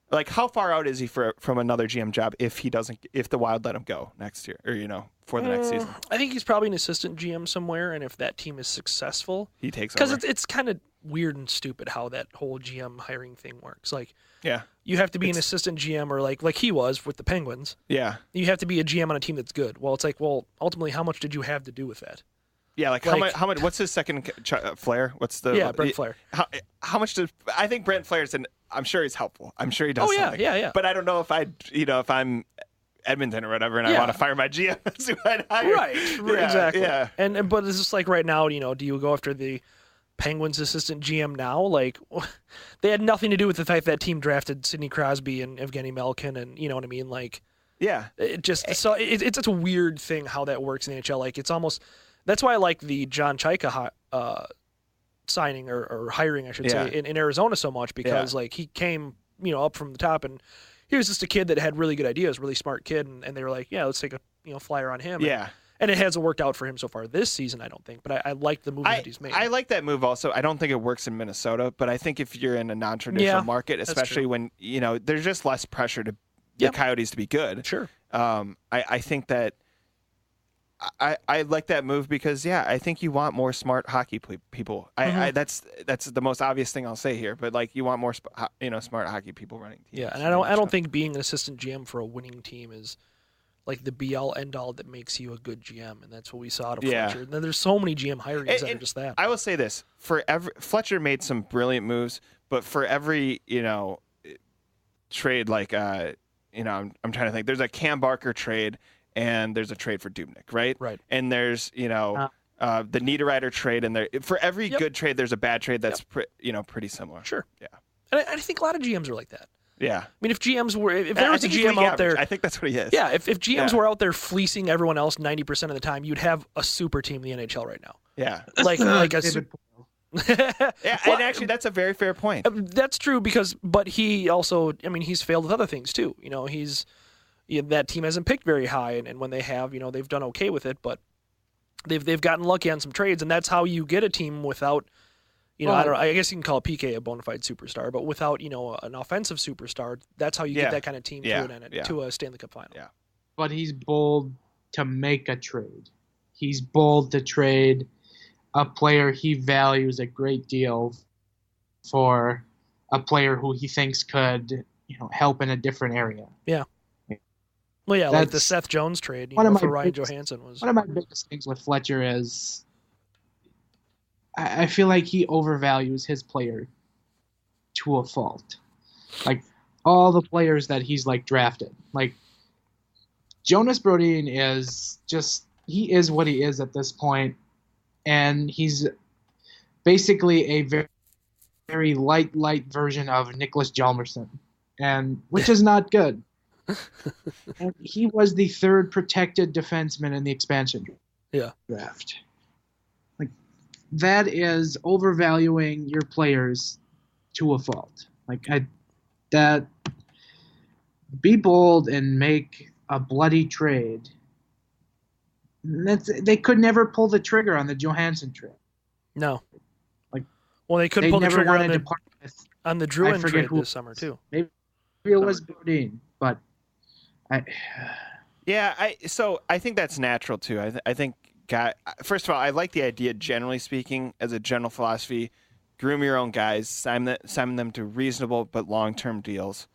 Like, how far out is he from another GM job if the Wild let him go next year, or for the next season? I think he's probably an assistant GM somewhere, and if that team is successful, he takes over. Because it's kind of weird and stupid how that whole GM hiring thing works. Like, yeah, you have to be an assistant GM, or like he was with the Penguins. Yeah, you have to be a GM on a team that's good. Well, it's like, ultimately, how much did you have to do with that? Yeah, like how much? What's his second Flair? What's the Brent Flair? How much does I think Brent Flair's I'm sure he's helpful. I'm sure he does. Something. Yeah. But I don't know if if I'm Edmonton or whatever, and I want to fire my GM, that's who I'd hire. Right. Exactly. Yeah. But it's just like right now, do you go after the Penguins assistant GM now? Like, they had nothing to do with the fact that team drafted Sidney Crosby and Evgeny Malkin, and you know what I mean? Like, yeah. It just it's a weird thing how that works in the NHL. Like, it's almost that's why I like the John Chaika signing or hiring, I should say, in Arizona so much, because like he came, up from the top, and he was just a kid that had really good ideas, really smart kid, and they were like, yeah, let's take a flyer on him. Yeah. And it hasn't worked out for him so far this season, I don't think. But I like the move that he's made. I like that move also. I don't think it works in Minnesota, but I think if you're in a non-traditional market, especially when, there's just less pressure to the Coyotes to be good. Sure. I think that I like that move because, I think you want more smart hockey people. That's the most obvious thing I'll say here, but like you want more smart hockey people running teams. Yeah, and I don't think being an assistant GM for a winning team is like the be-all, end-all that makes you a good GM, and that's what we saw out of Fletcher. And then there's so many GM hirings that are just that. I will say this: Fletcher made some brilliant moves, but for every trade, like I'm trying to think. There's a Cam Barker trade, and there's a trade for Dubnyk, right? Right. And there's the Niederreiter trade, and there for every good trade, there's a bad trade that's pretty similar. Sure. Yeah. And I think a lot of GMs are like that. Yeah. I mean, if GMs were, if there was a GM out there, I think that's what he is. Yeah. If GMs were out there fleecing everyone else 90% of the time, you'd have a super team in the NHL right now. Yeah. Like a and actually, that's a very fair point. That's true but he also, he's failed with other things too. That team hasn't picked very high, and when they have, they've done okay with it, but they've gotten lucky on some trades, and that's how you get a team without. I guess you can call PK a bona fide superstar, but without, an offensive superstar, that's how you get that kind of team to a Stanley Cup final. Yeah. But he's bold to make a trade. He's bold to trade a player he values a great deal for a player who he thinks could, help in a different area. Yeah. Well, yeah, like the Seth Jones trade for Ryan Johansson was. One of my biggest things with Fletcher is I feel like he overvalues his player to a fault. Like all the players that he's drafted. Like Jonas Brodin he is what he is at this point, and he's basically a very, very light version of Nicholas Hjalmarsson, and which is not good. And he was the third protected defenseman in the expansion draft. Like, that is overvaluing your players to a fault. Be bold and make a bloody trade. They could never pull the trigger on the Johansson trade. No. Like, well, they couldn't pull the trigger on the Druin trade who this summer too. Maybe it was Bodine, but so I think that's natural too. I think, first of all, I like the idea, generally speaking, as a general philosophy, groom your own guys, sign them to reasonable but long-term deals.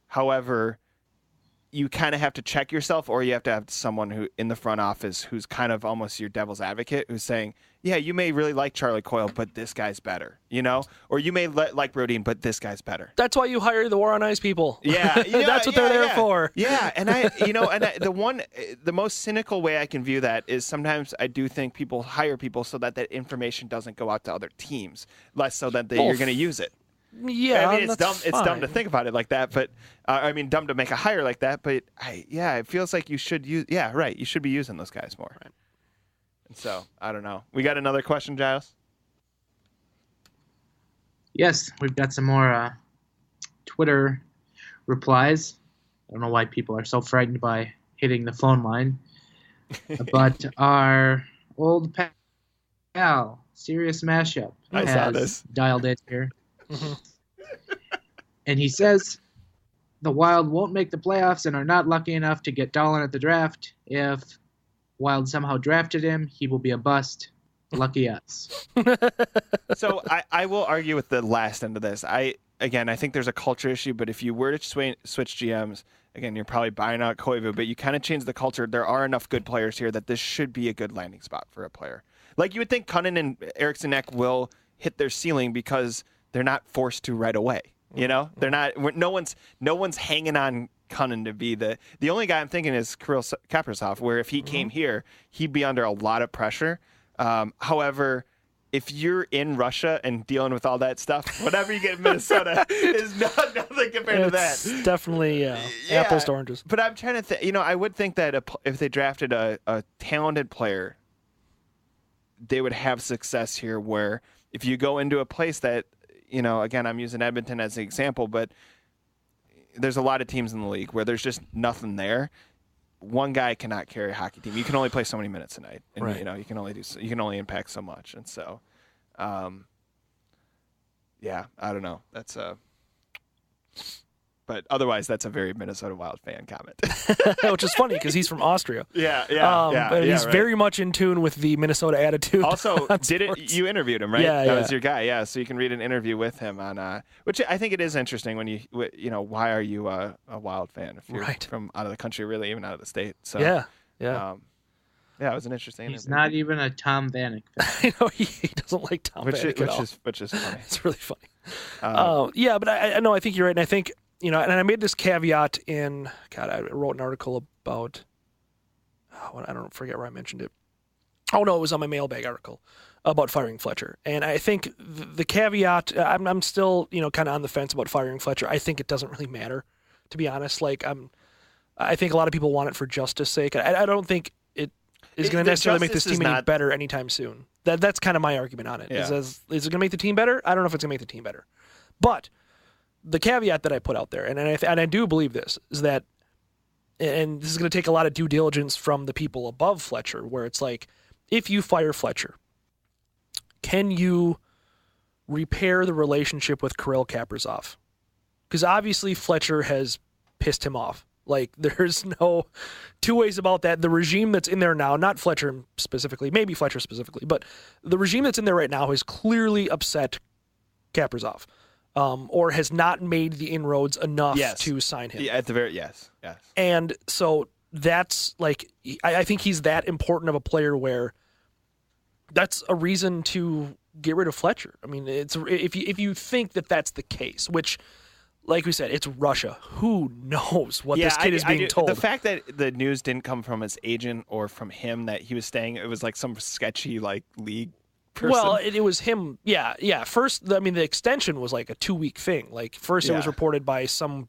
However, you kind of have to check yourself, or you have to have someone who in the front office who's kind of almost your devil's advocate, who's saying, yeah, you may really like Charlie Coyle, but this guy's better, or you may like Brodin, but this guy's better. That's why you hire the War on Ice people. Yeah, that's what they're there for. Yeah, and the most cynical way I can view that is sometimes I do think people hire people so that information doesn't go out to other teams, less so that you're going to use it. Yeah, I mean, it's dumb. fine. It's dumb to think about it like that, but dumb to make a hire like that. But it feels like you should use. Yeah, right. You should be using those guys more. Right. And so I don't know. We got another question, Giles? Yes, we've got some more Twitter replies. I don't know why people are so frightened by hitting the phone line, but our old pal, Serious Mashup, has dialed in here. And he says the Wild won't make the playoffs and are not lucky enough to get Dahlin at the draft. If Wild somehow drafted him, he will be a bust. Lucky us. So I will argue with the last end of this. I think there's a culture issue, but if you were to switch GMs, again, you're probably buying out Koivu, but you kind of change the culture. There are enough good players here that this should be a good landing spot for a player. Like, you would think Cunnin and Eriksson Ek will hit their ceiling because they're not forced to right away. They're not. No one's hanging on Cunnin to be the only guy I'm thinking is Kirill Kaprizov, where if he came here, he'd be under a lot of pressure. However, if you're in Russia and dealing with all that stuff, whatever you get in Minnesota is nothing compared to that. It's definitely apples to oranges. But I'm trying to think. I would think that if they drafted a talented player, they would have success here. Where if you go into a place that, again, I'm using Edmonton as an example, but there's a lot of teams in the league where there's just nothing there. One guy cannot carry a hockey team. You can only play so many minutes a night, and right. You can only impact so much. And so, I don't know. That's but otherwise, that's a very Minnesota Wild fan comment. Which is funny because he's from Austria. But he's very much in tune with the Minnesota attitude. Also, you interviewed him, right? Yeah, that was your guy. Yeah, so you can read an interview with him on, which I think it is interesting when why are you a Wild fan if you're from out of the country, really even out of the state? So yeah. It was an interesting He's interview. not even a Tom Vanek fan. I know he doesn't like Tom Vanek at all. Which is funny. It's really funny. But I know, I think you're right, and I think, and I made this caveat in, I wrote an article about, I don't forget where I mentioned it. Oh, no, it was on my mailbag article about firing Fletcher. And I think the caveat, I'm still, kind of on the fence about firing Fletcher. I think it doesn't really matter, to be honest. I think a lot of people want it for justice sake. I don't think it is going to necessarily make this team any better anytime soon. That's kind of my argument on it. Yeah. Is it going to make the team better? I don't know if it's going to make the team better. But the caveat that I put out there, and I do believe this, is that, and this is going to take a lot of due diligence from the people above Fletcher, where it's like, if you fire Fletcher, can you repair the relationship with Kirill Kaprizov? Because obviously Fletcher has pissed him off. Like, there's no two ways about that. The regime that's in there now, not Fletcher specifically, maybe Fletcher specifically, but the regime that's in there right now has clearly upset Kaprizov. Or has not made the inroads enough to sign him. Yeah, at the very yes. And so that's like, I think he's that important of a player where that's a reason to get rid of Fletcher. I mean, it's if you think that that's the case, which, like we said, it's Russia. Who knows what this kid is being told? The fact that the news didn't come from his agent or from him that he was staying, it was like some sketchy league person. Well, it was him. Yeah. First, the extension was like a 2-week thing. Like, first it was reported by some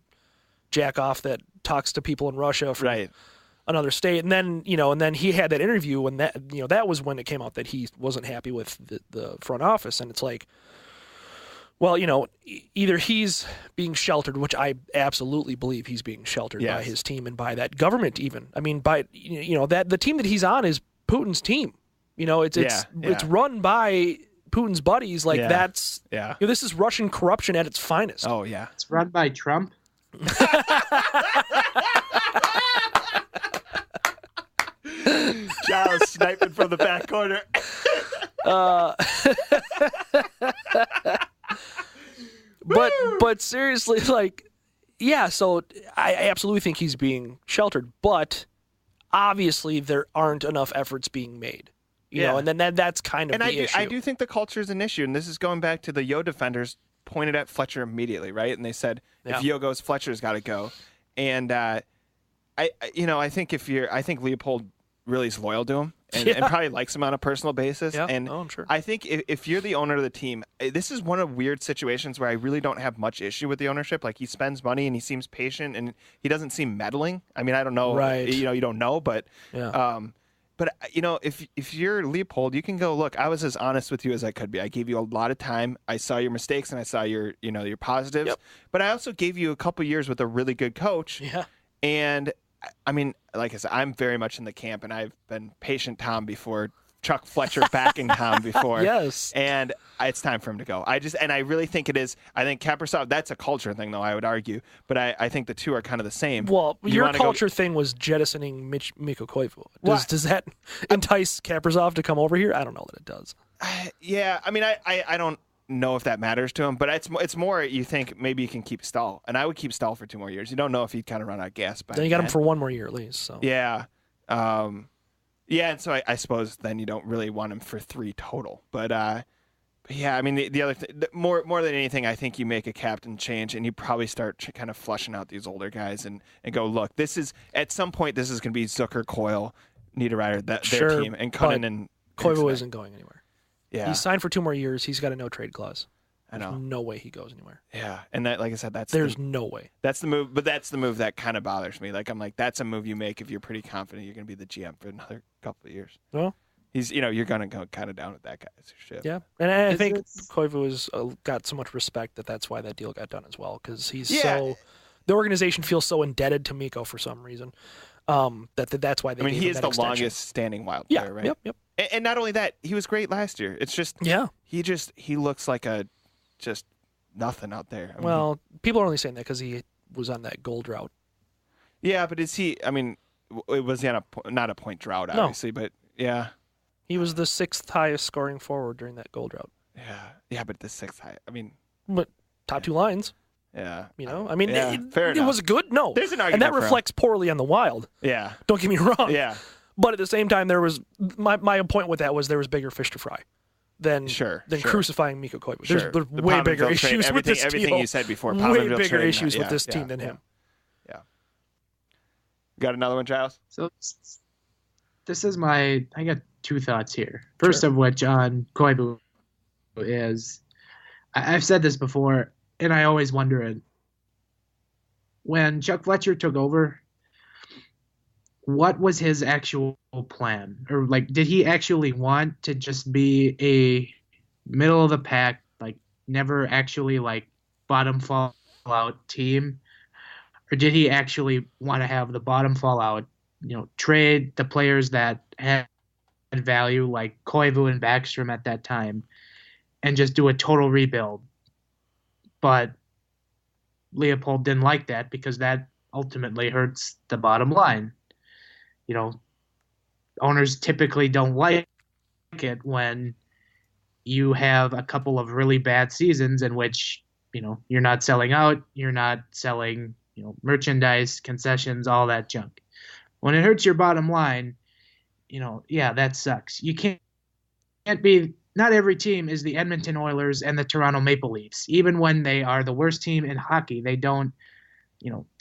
jack off that talks to people in Russia from Right. another state. And then, and then he had that interview when that was when it came out that he wasn't happy with the front office. And it's like, well, either he's being sheltered, which I absolutely believe he's being sheltered by his team and by that government even. I mean, by, that the team that he's on is Putin's team. It's run by Putin's buddies. Like that's, this is Russian corruption at its finest. Oh, yeah. It's run by Trump. Giles sniping from the back corner. But seriously, like, so I absolutely think he's being sheltered, but obviously there aren't enough efforts being made. You know, and then that's kind of the issue. I do think the culture is an issue, and this is going back to the Yo defenders pointed at Fletcher immediately, right? And they said, if Yo goes, Fletcher's got to go. And I think Leopold really is loyal to him and probably likes him on a personal basis. Yeah. And I'm sure. I think if you're the owner of the team, this is one of weird situations where I really don't have much issue with the ownership. Like, he spends money and he seems patient and he doesn't seem meddling. I mean, I don't know. Right. You don't know, but but if you're Leopold, you can go, look, I was as honest with you as I could be. I gave you a lot of time. I saw your mistakes and I saw your positives. Yep. But I also gave you a couple years with a really good coach. Yeah. And I mean, like I said, I'm very much in the camp, and I've been patient Tom before, Chuck Fletcher backing Tom before. Yes. And it's time for him to go. I really think it is. I think Kaprizov, that's a culture thing, though, I would argue. But I think the two are kind of the same. Well, your culture thing was jettisoning Mikko Koivu. Does that entice Kaprizov to come over here? I don't know that it does. Yeah. I mean, I don't know if that matters to him, but it's more you think maybe you can keep Stahl, and I would keep Stahl for 2 more years. You don't know if he'd kind of run out of gas. Then you got him for 1 more year at least. So yeah, and so I suppose then you don't really want him for 3 total. But yeah, I mean the other more than anything, I think you make a captain change, and you probably start kind of flushing out these older guys and go, look, this is at some point this is going to be Zucker, Coyle, Niederreiter, their team, and Cunnin and Koivu isn't going anywhere. Yeah. He's signed for 2 more years. He's got a no trade clause. I know. There's no way he goes anywhere. Yeah, and that, like I said, there's no way. That's the move, but that's the move that kind of bothers me. Like, I'm like, that's a move you make if you're pretty confident you're going to be the GM for another couple of years. Well, he's, you're going to go kind of down with that guy's ship. Yeah, and I think Koivu has got so much respect that's why that deal got done as well, because he's the organization feels so indebted to Mikko for some reason. That's why they. I mean, he is the longest standing Wild player, right? Yep. And not only that, he was great last year. It's just he looks like just nothing out there. I mean, people are only saying that because he was on that goal drought. Yeah, but is he? I mean, was he on not a point drought, obviously, but yeah, he was the 6th highest scoring forward during that goal drought. Yeah, but the 6th high. I mean, but top 2 lines. Yeah. I mean, fair enough. It was good. No, there's an argument, and that reflects poorly on the Wild. Yeah. Don't get me wrong. Yeah. But at the same time, there was my point with that was there was bigger fish to fry than crucifying Mikko Koivu. There's way bigger issues with this team. Everything you said before. Way bigger issues with this team than him. Yeah. Got another one, Giles? So this is I got 2 thoughts here. First of which on Koivu is, I've said this before, and I always wonder it. When Chuck Fletcher took over, what was his actual plan? Or, like, did he actually want to just be a middle of the pack, like, never actually, like, bottom fall out team? Or did he actually want to have the bottom fall out, trade the players that had value, like Koivu and Backstrom at that time, and just do a total rebuild? But Leopold didn't like that because that ultimately hurts the bottom line. Owners typically don't like it when you have a couple of really bad seasons in which, you're not selling out, you're not selling, merchandise, concessions, all that junk. When it hurts your bottom line, that sucks. You can't be, not every team is the Edmonton Oilers and the Toronto Maple Leafs. Even when they are the worst team in hockey, they don't,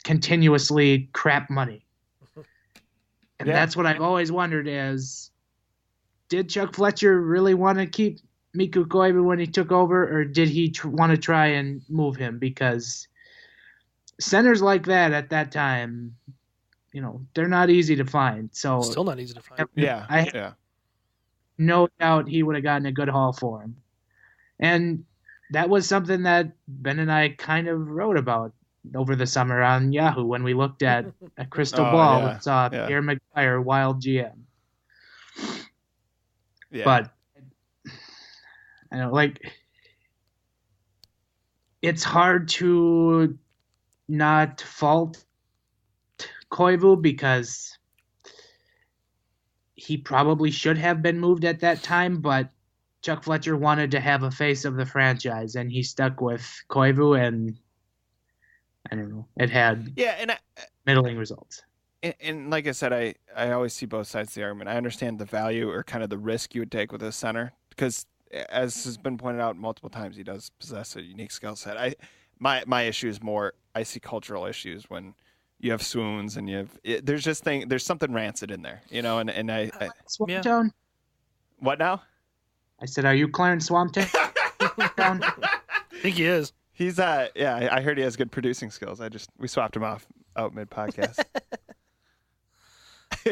continuously crap money. And that's what I've always wondered is, did Chuck Fletcher really want to keep Mikko Koivu when he took over, or did he want to try and move him? Because centers like that at that time, they're not easy to find. So Still not easy to find. I have no doubt he would have gotten a good haul for him. And that was something that Ben and I kind of wrote about over the summer on Yahoo when we looked at a crystal ball and saw Pierre McGuire, wild GM. Yeah. But it's hard to not fault Koivu because he probably should have been moved at that time, but Chuck Fletcher wanted to have a face of the franchise, and he stuck with Koivu, and I don't know, it had middling results. And like I said, I always see both sides of the argument. I understand the value or kind of the risk you would take with a center because, as has been pointed out multiple times, he does possess a unique skill set. My issue is more I see cultural issues when you have swoons and there's something rancid in there, and I Swamptown? What now? I said, are you Clarence Swamptown? I think he is. He's I heard he has good producing skills. We swapped him out mid podcast.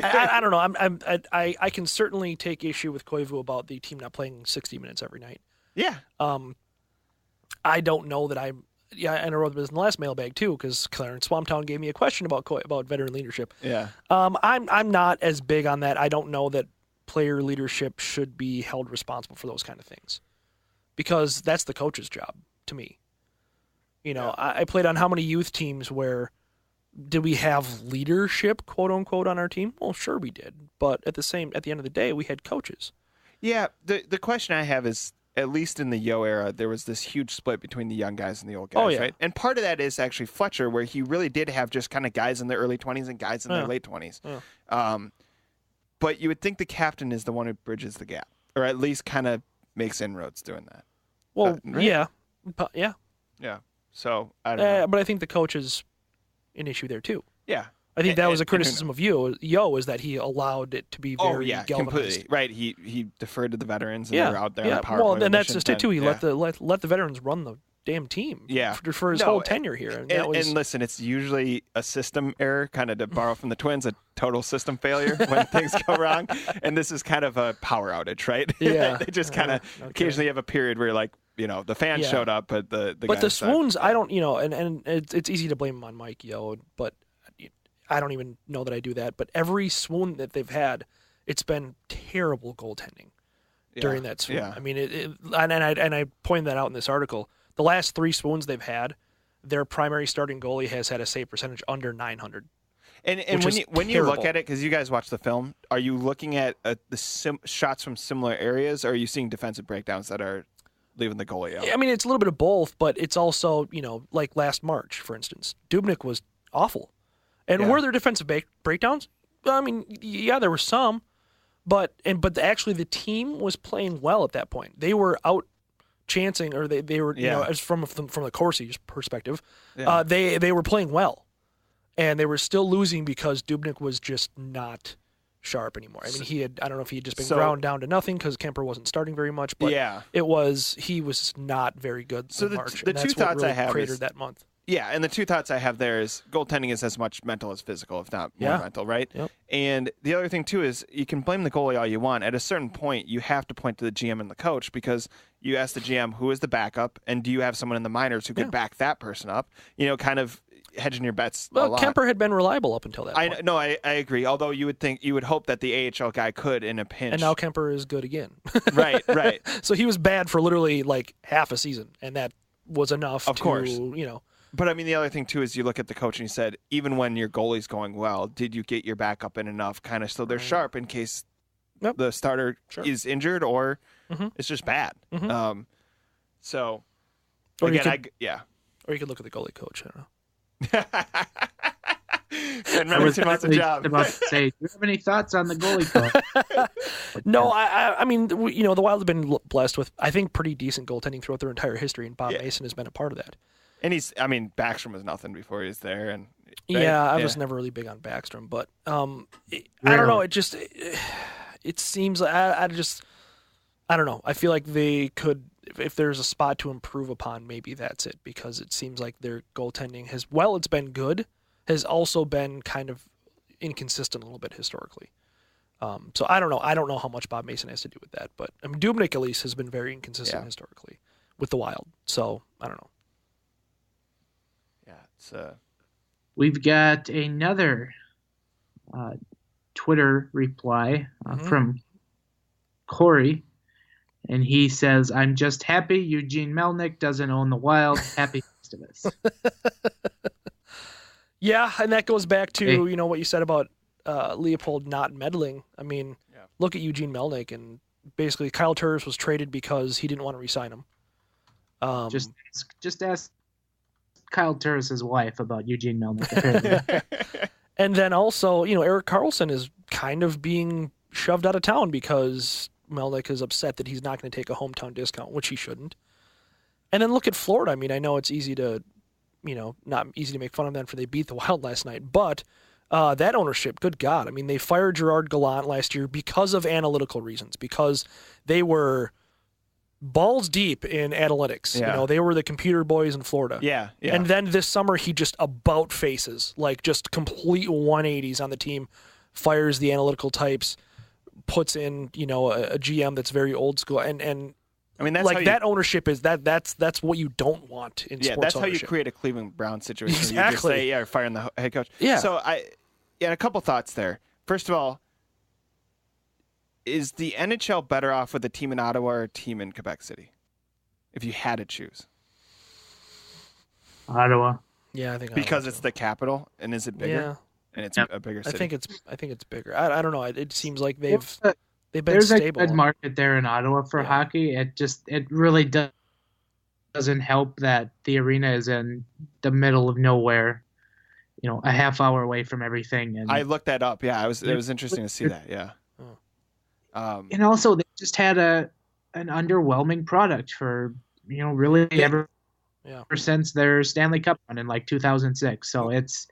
I don't know. I can certainly take issue with Koivu about the team not playing 60 minutes every night. Yeah. I don't know that and I wrote this in the last mailbag too because Clarence Swamptown gave me a question about veteran leadership. Yeah. I'm not as big on that. I don't know that player leadership should be held responsible for those kind of things because that's the coach's job to me. I played on how many youth teams where did we have leadership, quote unquote, on our team? Well, sure we did. But at the end of the day, we had coaches. Yeah. The question I have is, at least in the Yo era, there was this huge split between the young guys and the old guys, right? And part of that is actually Fletcher, where he really did have just kind of guys in their early 20s and guys in their late 20s. Yeah. But you would think the captain is the one who bridges the gap, or at least kind of makes inroads doing that. Well, right? Yeah. Yeah. So, I don't know. But I think the coach is an issue there, too. Yeah. I think that was a criticism of Yo, is that he allowed it to be very galvanized. Completely. Right. He deferred to the veterans and they were out there on power play. Well, then that's mission, just it, too. He let the veterans run the damn team for his whole tenure here. And listen, it's usually a system error, kind of to borrow from the Twins, a total system failure when things go wrong. And this is kind of a power outage, right? Yeah. They just kind of occasionally have a period where the fans showed up, but the But the guys swoons, I don't, and it's easy to blame them on Mike Yo, but I don't even know that I do that. But every swoon that they've had, it's been terrible goaltending during that swoon. Yeah. I mean, and I pointed that out in this article. The last 3 swoons they've had, their primary starting goalie has had a save percentage under 900. And when you look at it, because you guys watch the film, are you looking at shots from similar areas, or are you seeing defensive breakdowns that are leaving the goalie out? I mean, it's a little bit of both, but it's also, like last March, for instance, Dubnyk was awful. And were there defensive breakdowns? I mean, yeah, there were some, but actually the team was playing well at that point. They were out chancing, or they were, as from the Corsi's perspective, they were playing well, and they were still losing because Dubnyk was just not sharp anymore. I mean, I don't know if he had just been ground down to nothing because Kemper wasn't starting very much, but he was not very good in March. The two thoughts I have cratered that month. Yeah, and the two thoughts I have there is goaltending is as much mental as physical, if not more mental, right? Yep. And the other thing, too, is you can blame the goalie all you want. At a certain point, you have to point to the GM and the coach because you ask the GM, who is the backup, and do you have someone in the minors who could back that person up? Kind of hedging your bets a lot. Kemper had been reliable up until that point. I agree, although you would hope that the AHL guy could in a pinch. And now Kemper is good again. Right. So he was bad for literally like half a season, and that was enough of course. But I mean, the other thing, too, is you look at the coach and he said, even when your goalie's going well, did you get your backup in enough kind of so they're sharp in case the starter is injured or it's just bad? Mm-hmm. So, or again, or you could look at the goalie coach. I don't know. And remember, too much a job. About to say, do you have any thoughts on the goalie coach? No, I mean, the Wild have been blessed with, I think, pretty decent goaltending throughout their entire history, and Bob Mason has been a part of that. And Backstrom was nothing before he was there. And I was never really big on Backstrom, but I don't know. It seems like I don't know. I feel like they could if there's a spot to improve upon, maybe that's it, because it seems like their goaltending has, while it's been good, has also been kind of inconsistent a little bit historically. So I don't know. I don't know how much Bob Mason has to do with that, but I mean, Dubnyk at least has been very inconsistent historically with the Wild. So I don't know. Yeah, it's We've got another Twitter reply from Corey, and he says, "I'm just happy Eugene Melnyk doesn't own the Wild. Happy Festivus." Yeah, and that goes back to what you said about Leopold not meddling. I mean, look at Eugene Melnyk, and basically Kyle Turris was traded because he didn't want to re-sign him. Just ask Kyle Turris' wife about Eugene Melnyk. Apparently. And then also, Erik Karlsson is kind of being shoved out of town because Melnyk is upset that he's not going to take a hometown discount, which he shouldn't. And then look at Florida. I mean, I know it's easy to, not easy to make fun of them for they beat the Wild last night, but that ownership, good God. I mean, they fired Gerard Gallant last year because of analytical reasons, because they were balls deep in analytics. Yeah. They were the computer boys in Florida. Yeah. And then this summer, he just about faces, like just complete 180s on the team, fires the analytical types, puts in, a GM that's very old school. And I mean, that's like how that ownership is that's what you don't want in sports that's ownership. how you create a Cleveland Browns situation. Exactly. You just say, you're firing the head coach. Yeah. So a couple thoughts there. First of all, is the NHL better off with a team in Ottawa or a team in Quebec City, if you had to choose? Ottawa. Yeah, I think Because Ottawa it's the capital, and is it bigger? Yeah. And it's a bigger city. I think it's bigger. I don't know. It seems like they've been There's stable. a good market there in Ottawa for hockey. It really doesn't help that the arena is in the middle of nowhere, a half hour away from everything. And I looked that up. Yeah, it was interesting to see that. Yeah. And also they just had an underwhelming product for really ever since their Stanley Cup run in like 2006. So it's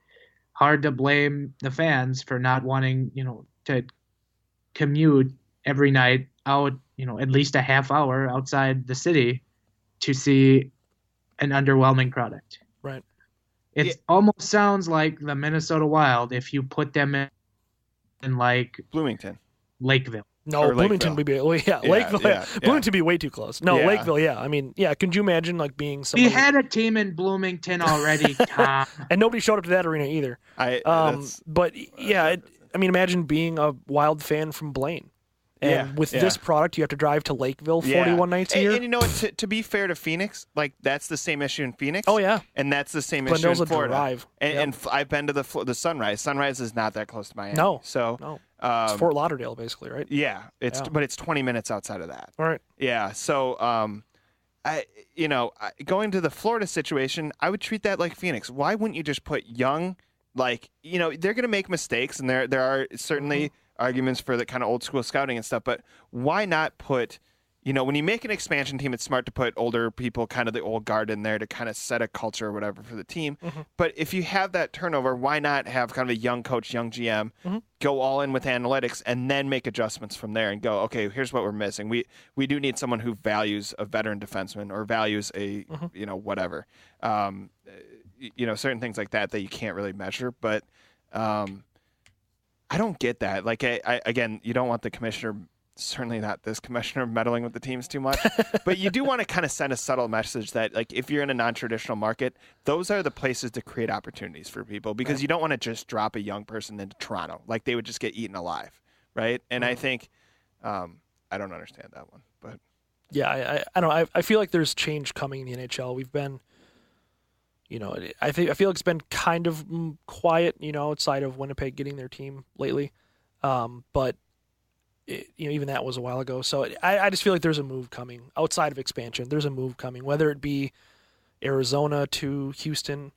hard to blame the fans for not wanting to commute every night out at least a half hour outside the city to see an underwhelming product. Right. It almost sounds like the Minnesota Wild if you put them in like Bloomington, Lakeville. No, Or Bloomington would be Lakeville. Yeah. Bloomington would be way too close. No, Yeah. Lakeville. Yeah, I mean, could you imagine like being somebody? We had a team in Bloomington already, Tom. and nobody showed up to that arena either. Imagine being a Wild fan from Blaine, and with this product, you have to drive to Lakeville 41 nights a year. And you know what? To be fair to Phoenix, like that's the same issue in Phoenix. Oh yeah, and that's the same Glendale's issue in Florida. a drive. And I've been to the Sunrise. Sunrise is not that close to Miami. No, so it's Fort Lauderdale basically, right? Yeah, but it's 20 minutes outside of that. All right. Yeah, so going to the Florida situation, I would treat that like Phoenix. Why wouldn't you just put young, they're going to make mistakes, and there are certainly arguments for the kind of old school scouting and stuff, but why not put, when you make an expansion team, it's smart to put older people, kind of the old guard in there to kind of set a culture or whatever for the team. But if you have that turnover, why not have kind of a young coach, young GM, go all in with analytics and then make adjustments from there and go, okay, here's what we're missing. We do need someone who values a veteran defenseman or values a, whatever. Certain things like that you can't really measure, but I don't get that. Like, again, you don't want the commissioner, certainly not this commissioner, meddling with the teams too much. But you do want to kind of send a subtle message that, like, if you're in a non-traditional market, those are the places to create opportunities for people, because you don't want to just drop a young person into Toronto. Like, they would just get eaten alive, right? And I think I don't understand that one. But yeah, I don't know. I feel like there's change coming in the NHL. We've been... I feel like it's been kind of quiet, outside of Winnipeg getting their team lately. But even that was a while ago. So I just feel like there's a move coming outside of expansion. There's a move coming, whether it be Arizona to Houston,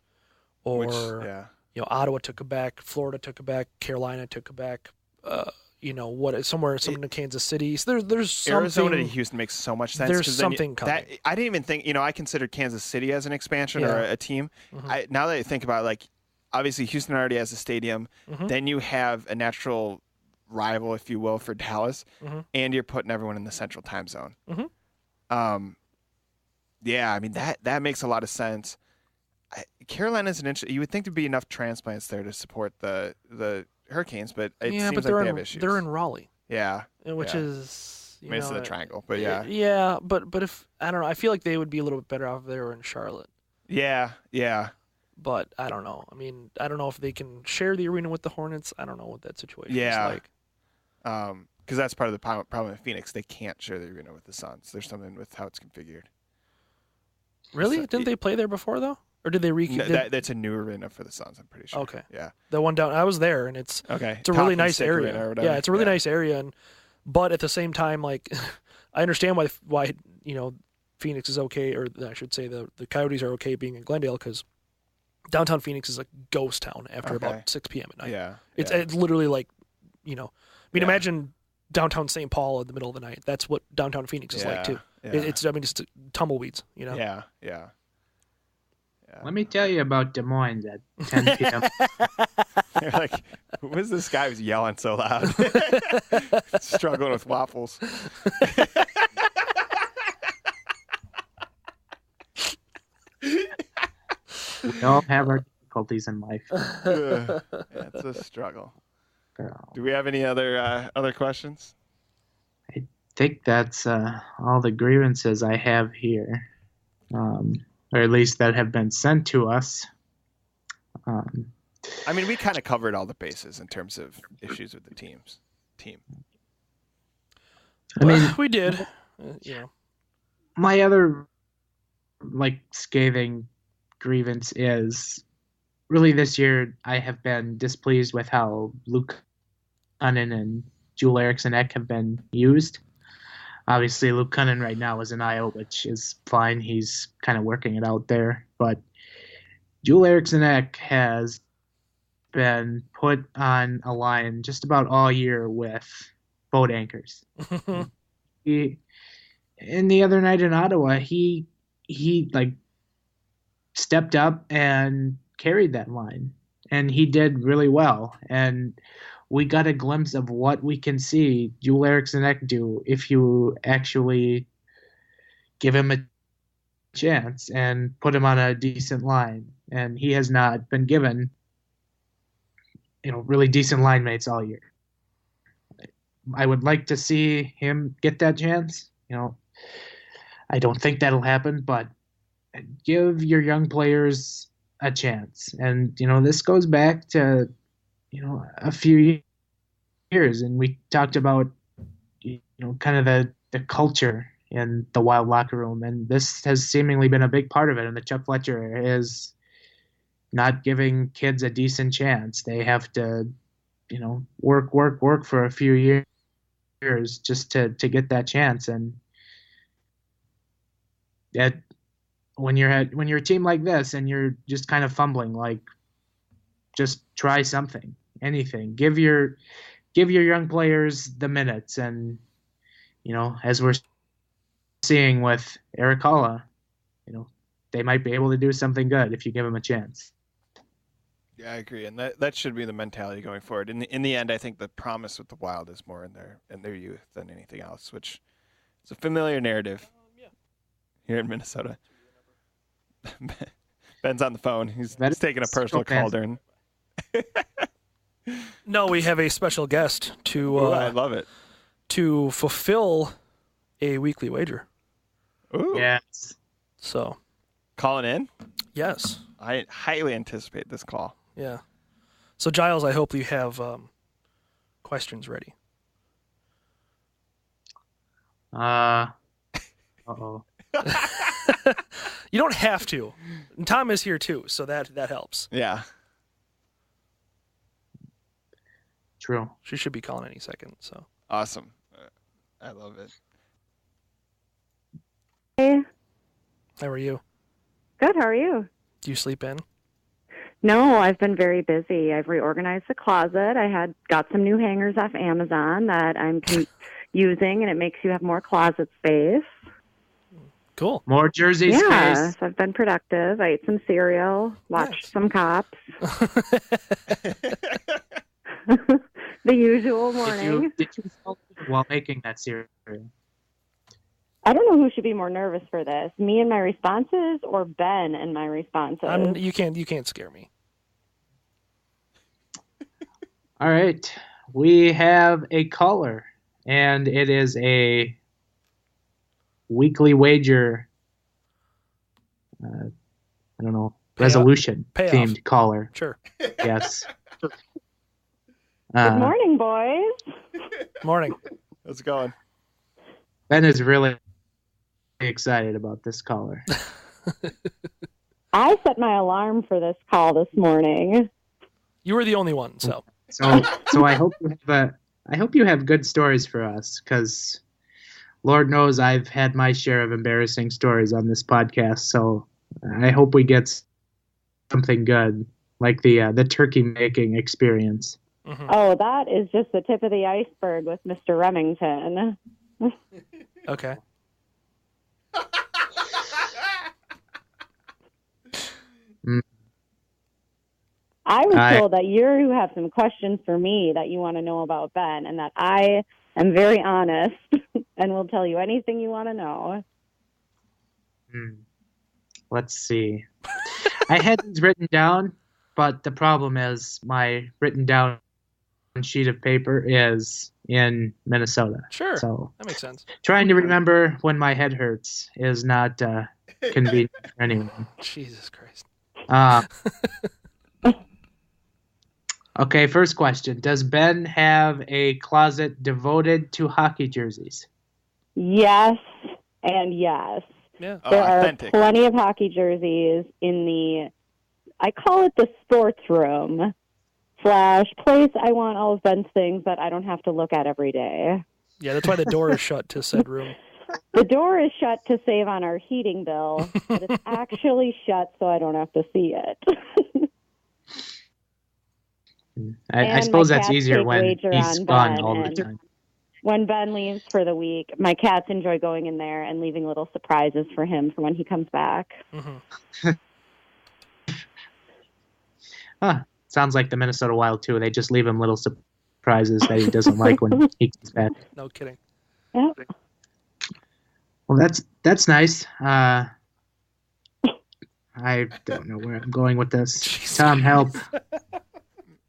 or Ottawa to Quebec, Florida to Quebec, Carolina to Quebec. Somewhere in Kansas City. So there's something. Arizona to Houston makes so much sense. There's something coming. I didn't even think, I considered Kansas City as an expansion or a team. Now that I think about it, like, obviously Houston already has a stadium. Then you have a natural rival, if you will, for Dallas, and you're putting everyone in the central time zone. Yeah, I mean that makes a lot of sense. Carolina's an interesting. You would think there'd be enough transplants there to support the Hurricanes, but it seems but like they have issues. they're in Raleigh. Yeah, Which is it's in the triangle, but yeah. Yeah, but if I don't know, I feel like they would be a little bit better off if they were in Charlotte. Yeah. But I don't know. I mean, I don't know if they can share the arena with the Hornets. I don't know what that situation is like. Because that's part of the problem with Phoenix. They can't share the arena with the Suns. There's something with how it's configured. Really? So, Didn't they play there before though? Or did they that's a new arena for the Suns, I'm pretty sure. Okay. Yeah. The one down I was there, and it's okay. It's a really nice area. Yeah, it's a really nice area, but at the same time, like I understand why Phoenix is okay, or I should say the Coyotes are okay being in Glendale, because downtown Phoenix is a ghost town after about 6 p.m. at night. Yeah. It's literally like, imagine downtown St. Paul in the middle of the night. That's what downtown Phoenix is like too. Yeah. It's just tumbleweeds, Yeah. Let me tell you about Des Moines at 10 p.m. You're like, who was this guy who's yelling so loud? Struggling with waffles. We all have our difficulties in life. Yeah, it's a struggle. Do we have any other questions? I think that's all the grievances I have here, or at least that have been sent to us. I mean, we kind of covered all the bases in terms of issues with the team. I mean, we did. My other scathing grievance is really this year I have been displeased with how Luke Cunnin and Joel Eriksson Ek have been used. Obviously, Luke Cunnin right now is an IO, which is fine. He's kind of working it out there. But Joel Eriksson Ek has been put on a line just about all year with boat anchors. And the other night in Ottawa, he stepped up and carried that line, and he did really well. And we got a glimpse of what we can see Joel Eriksson Ek do if you actually give him a chance and put him on a decent line. And he has not been given, really decent line mates all year. I would like to see him get that chance. I don't think that'll happen, but give your young players a chance. And, this goes back to, a few years. And we talked about, kind of the culture in the Wild locker room. And this has seemingly been a big part of it. And the Chuck Fletcher is not giving kids a decent chance. They have to, work for a few years just to get that chance. And that when you're a team like this and you're just kind of fumbling, just try something, anything. Give your young players the minutes, and as we're seeing with Eric Halla, they might be able to do something good if you give them a chance. Yeah, I agree, and that should be the mentality going forward. In the end, I think the promise with the Wild is more in their youth than anything else, which is a familiar narrative here in Minnesota. Ben's on the phone. He's taking a personal call during. No, we have a special guest to. I love it. To fulfill a weekly wager. Ooh. Yes. So. Calling in? Yes. I highly anticipate this call. Yeah. So, Giles, I hope you have questions ready. Uh-oh. You don't have to. And Tom is here, too, so that helps. Yeah. True. She should be calling any second. So awesome. I love it. Hey. How are you? Good. How are you? Do you sleep in? No, I've been very busy. I've reorganized the closet. I got some new hangers off Amazon that I'm using, and it makes you have more closet space. Cool. More jersey yeah, space. So I've been productive. I ate some cereal, watched some cops. The usual morning. Did you while making that cereal? I don't know who should be more nervous for this, me and my responses or Ben and my responses. You can't scare me. All right. We have a caller, and it is a weekly wager, I don't know, resolution-themed caller. Sure. Yes. Good morning, boys. Morning. How's it going? Ben is really excited about this caller. I set my alarm for this call this morning. You were the only one, so. So I hope you have good stories for us, because Lord knows I've had my share of embarrassing stories on this podcast. So I hope we get something good, like the turkey making experience. Mm-hmm. Oh, that is just the tip of the iceberg with Mr. Remington. Okay. I was told that you have some questions for me that you want to know about Ben, and that I am very honest and will tell you anything you want to know. Let's see. I had these written down, but the problem is my written down sheet of paper is in Minnesota. Sure. So that makes sense. Trying to remember when my head hurts is not convenient for anyone. Jesus Christ. Okay, first question. Does Ben have a closet devoted to hockey jerseys? Yes and yes. Yeah. There authentic. are plenty of hockey jerseys in I call it the sports room / place I want all of Ben's things that I don't have to look at every day. Yeah, that's why the door is shut to said room. The door is shut to save on our heating bill, but it's actually shut so I don't have to see it. I suppose that's cats easier take when wager he's on gone Ben, all the and time. When Ben leaves for the week, my cats enjoy going in there and leaving little surprises for him for when he comes back. Mm-hmm. Huh. Sounds like the Minnesota Wild, too. They just leave him little surprises that he doesn't like when he comes back. No kidding. Yeah. Well, that's nice. I don't know where I'm going with this. Jeez. Tom, help.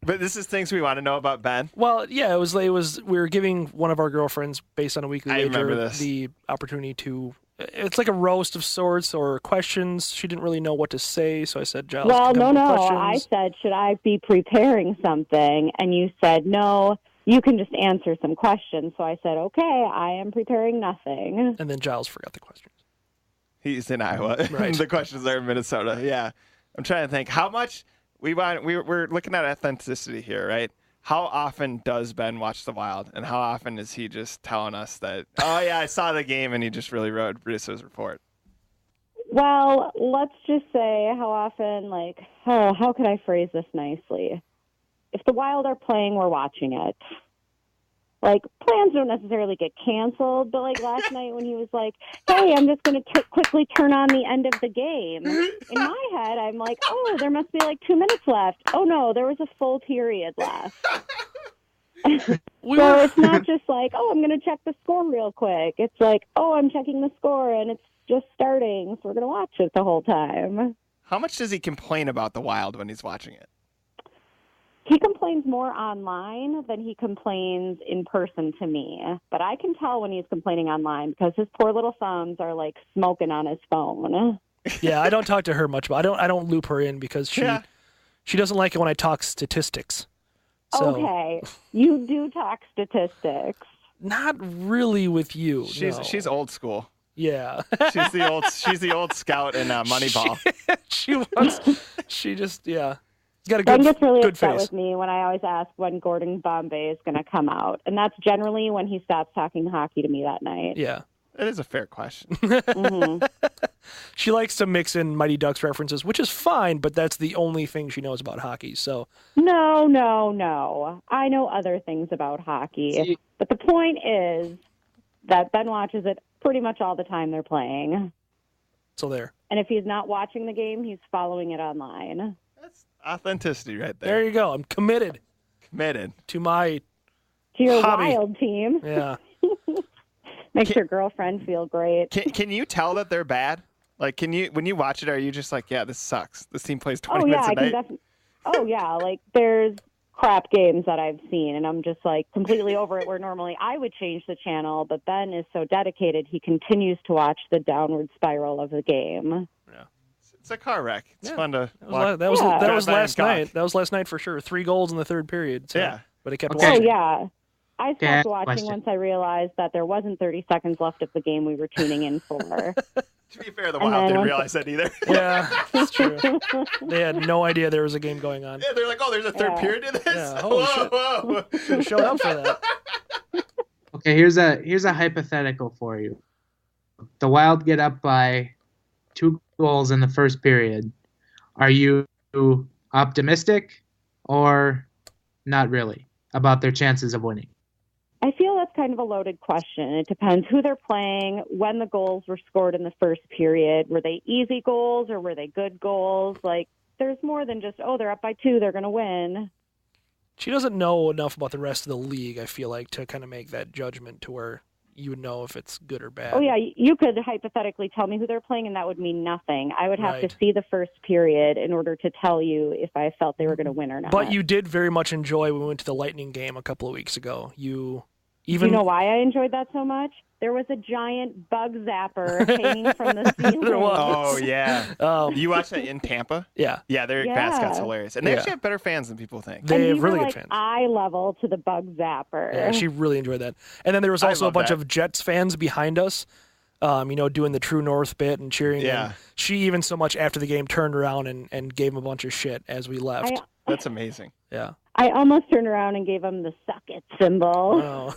But this is things we want to know about Ben. Well, yeah, it was we were giving one of our girlfriends, based on a weekly wager, the opportunity to. It's like a roast of sorts or questions. She didn't really know what to say, so I said, Giles. Well, no. Questions. I said, should I be preparing something? And you said, no, you can just answer some questions. So I said, okay, I am preparing nothing. And then Giles forgot the questions. He's in Iowa. Right. The questions are in Minnesota. Yeah. I'm trying to think how much we're looking at authenticity here, right? How often does Ben watch The Wild, and how often is he just telling us that, oh, yeah, I saw the game, and he just really wrote Russo's report? Well, let's just say how often, how could I phrase this nicely? If the Wild are playing, we're watching it. Plans don't necessarily get canceled, but last night when he was like, hey, I'm just going to quickly turn on the end of the game. In my head, I'm like, oh, there must be 2 minutes left. Oh, no, there was a full period left. So it's not just oh, I'm going to check the score real quick. It's oh, I'm checking the score and it's just starting, so we're going to watch it the whole time. How much does he complain about the Wild when he's watching it? He complains more online than he complains in person to me. But I can tell when he's complaining online because his poor little thumbs are smoking on his phone. Yeah, I don't talk to her much, but I don't loop her in because she doesn't like it when I talk statistics. So, okay, you do talk statistics. Not really with you. She's old school. Yeah. She's the old scout in Moneyball. She just He's got a Ben gets really good upset face with me when I always ask when Gordon Bombay is going to come out. And that's generally when he stops talking hockey to me that night. Yeah. That is a fair question. Mm-hmm. She likes to mix in Mighty Ducks references, which is fine, but that's the only thing she knows about hockey. So No. I know other things about hockey. But the point is that Ben watches it pretty much all the time they're playing. So there. And if he's not watching the game, he's following it online. That's authenticity right there. There you go. I'm committed to my your hobby. Wild team. Yeah. Makes your girlfriend feel great. Can you tell that they're bad? Like, when you watch it, are you just like, yeah, this sucks? This team plays 20 minutes a night? Oh, yeah. Like, there's crap games that I've seen, and I'm just, like, completely over it, where normally I would change the channel, but Ben is so dedicated, he continues to watch the downward spiral of the game. Yeah. It's a car wreck. It's fun to watch. That was last night. That was last night for sure. 3 goals in the third period. So, yeah. But it kept watching. watching. Oh, yeah. I stopped watching once I realized that there wasn't 30 seconds left of the game we were tuning in for. To be fair, the Wild didn't realize that either. Yeah, that's true. They had no idea there was a game going on. Yeah, they're like, oh, there's a third period to this? Yeah, whoa. Should have showed up for that. Okay, here's a hypothetical for you. The Wild get up by 2 goals in the first period. Are you optimistic or not really about their chances of winning? I feel that's kind of a loaded question. It depends who they're playing, when the goals were scored in the first period. Were they easy goals or were they good goals? Like, there's more than just, oh, they're up by 2, they're going to win. She doesn't know enough about the rest of the league, I feel like, to kind of make that judgment to where you would know if it's good or bad. Oh, yeah, you could hypothetically tell me who they're playing, and that would mean nothing. I would have to see the first period in order to tell you if I felt they were going to win or not. But you did very much enjoy when we went to the Lightning game a couple of weeks ago. Do you know why I enjoyed that so much? There was a giant bug zapper hanging from the ceiling. There was. Oh, yeah. You watched that in Tampa? Yeah. Yeah, their mascot's hilarious. And they actually have better fans than people think. They have really good good fans. Eye level to the bug zapper. Yeah, she really enjoyed that. And then there was also a bunch of Jets fans behind us, doing the True North bit and cheering. Yeah. And she even so much after the game turned around and gave him a bunch of shit as we left. That's amazing. Yeah. I almost turned around and gave him the suck it symbol. Oh.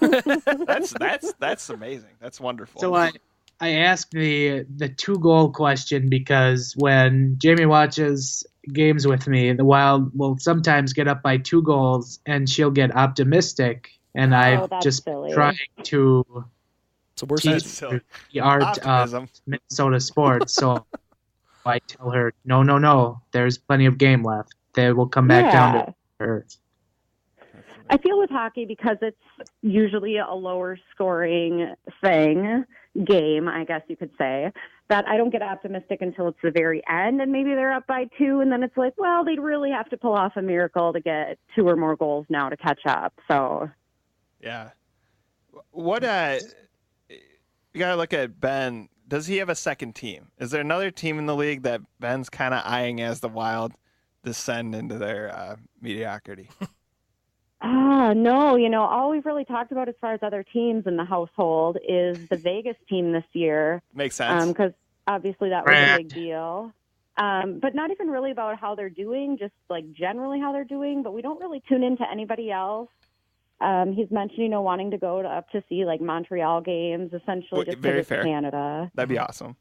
That's amazing. That's wonderful. So I asked the 2-goal question because when Jamie watches games with me, the Wild will sometimes get up by 2 goals and she'll get optimistic, and I've just tried to teach the art of Minnesota sports. So I tell her, no, there's plenty of game left. They will come back down to earth. I feel with hockey, because it's usually a lower scoring game, I guess you could say, that I don't get optimistic until it's the very end, and maybe they're up by 2, and then it's like, well, they'd really have to pull off a miracle to get 2 or more goals now to catch up. So, yeah. What you gotta look at Ben. Does he have a second team? Is there another team in the league that Ben's kind of eyeing as the Wild descend into their mediocrity? No, all we've really talked about as far as other teams in the household is the Vegas team this year. Makes sense. Because obviously that was a big deal. But not even really about how they're doing, just like generally how they're doing. But we don't really tune into anybody else. He's mentioned, wanting to go up to see like Montreal games, essentially just very fair. Canada. That'd be awesome.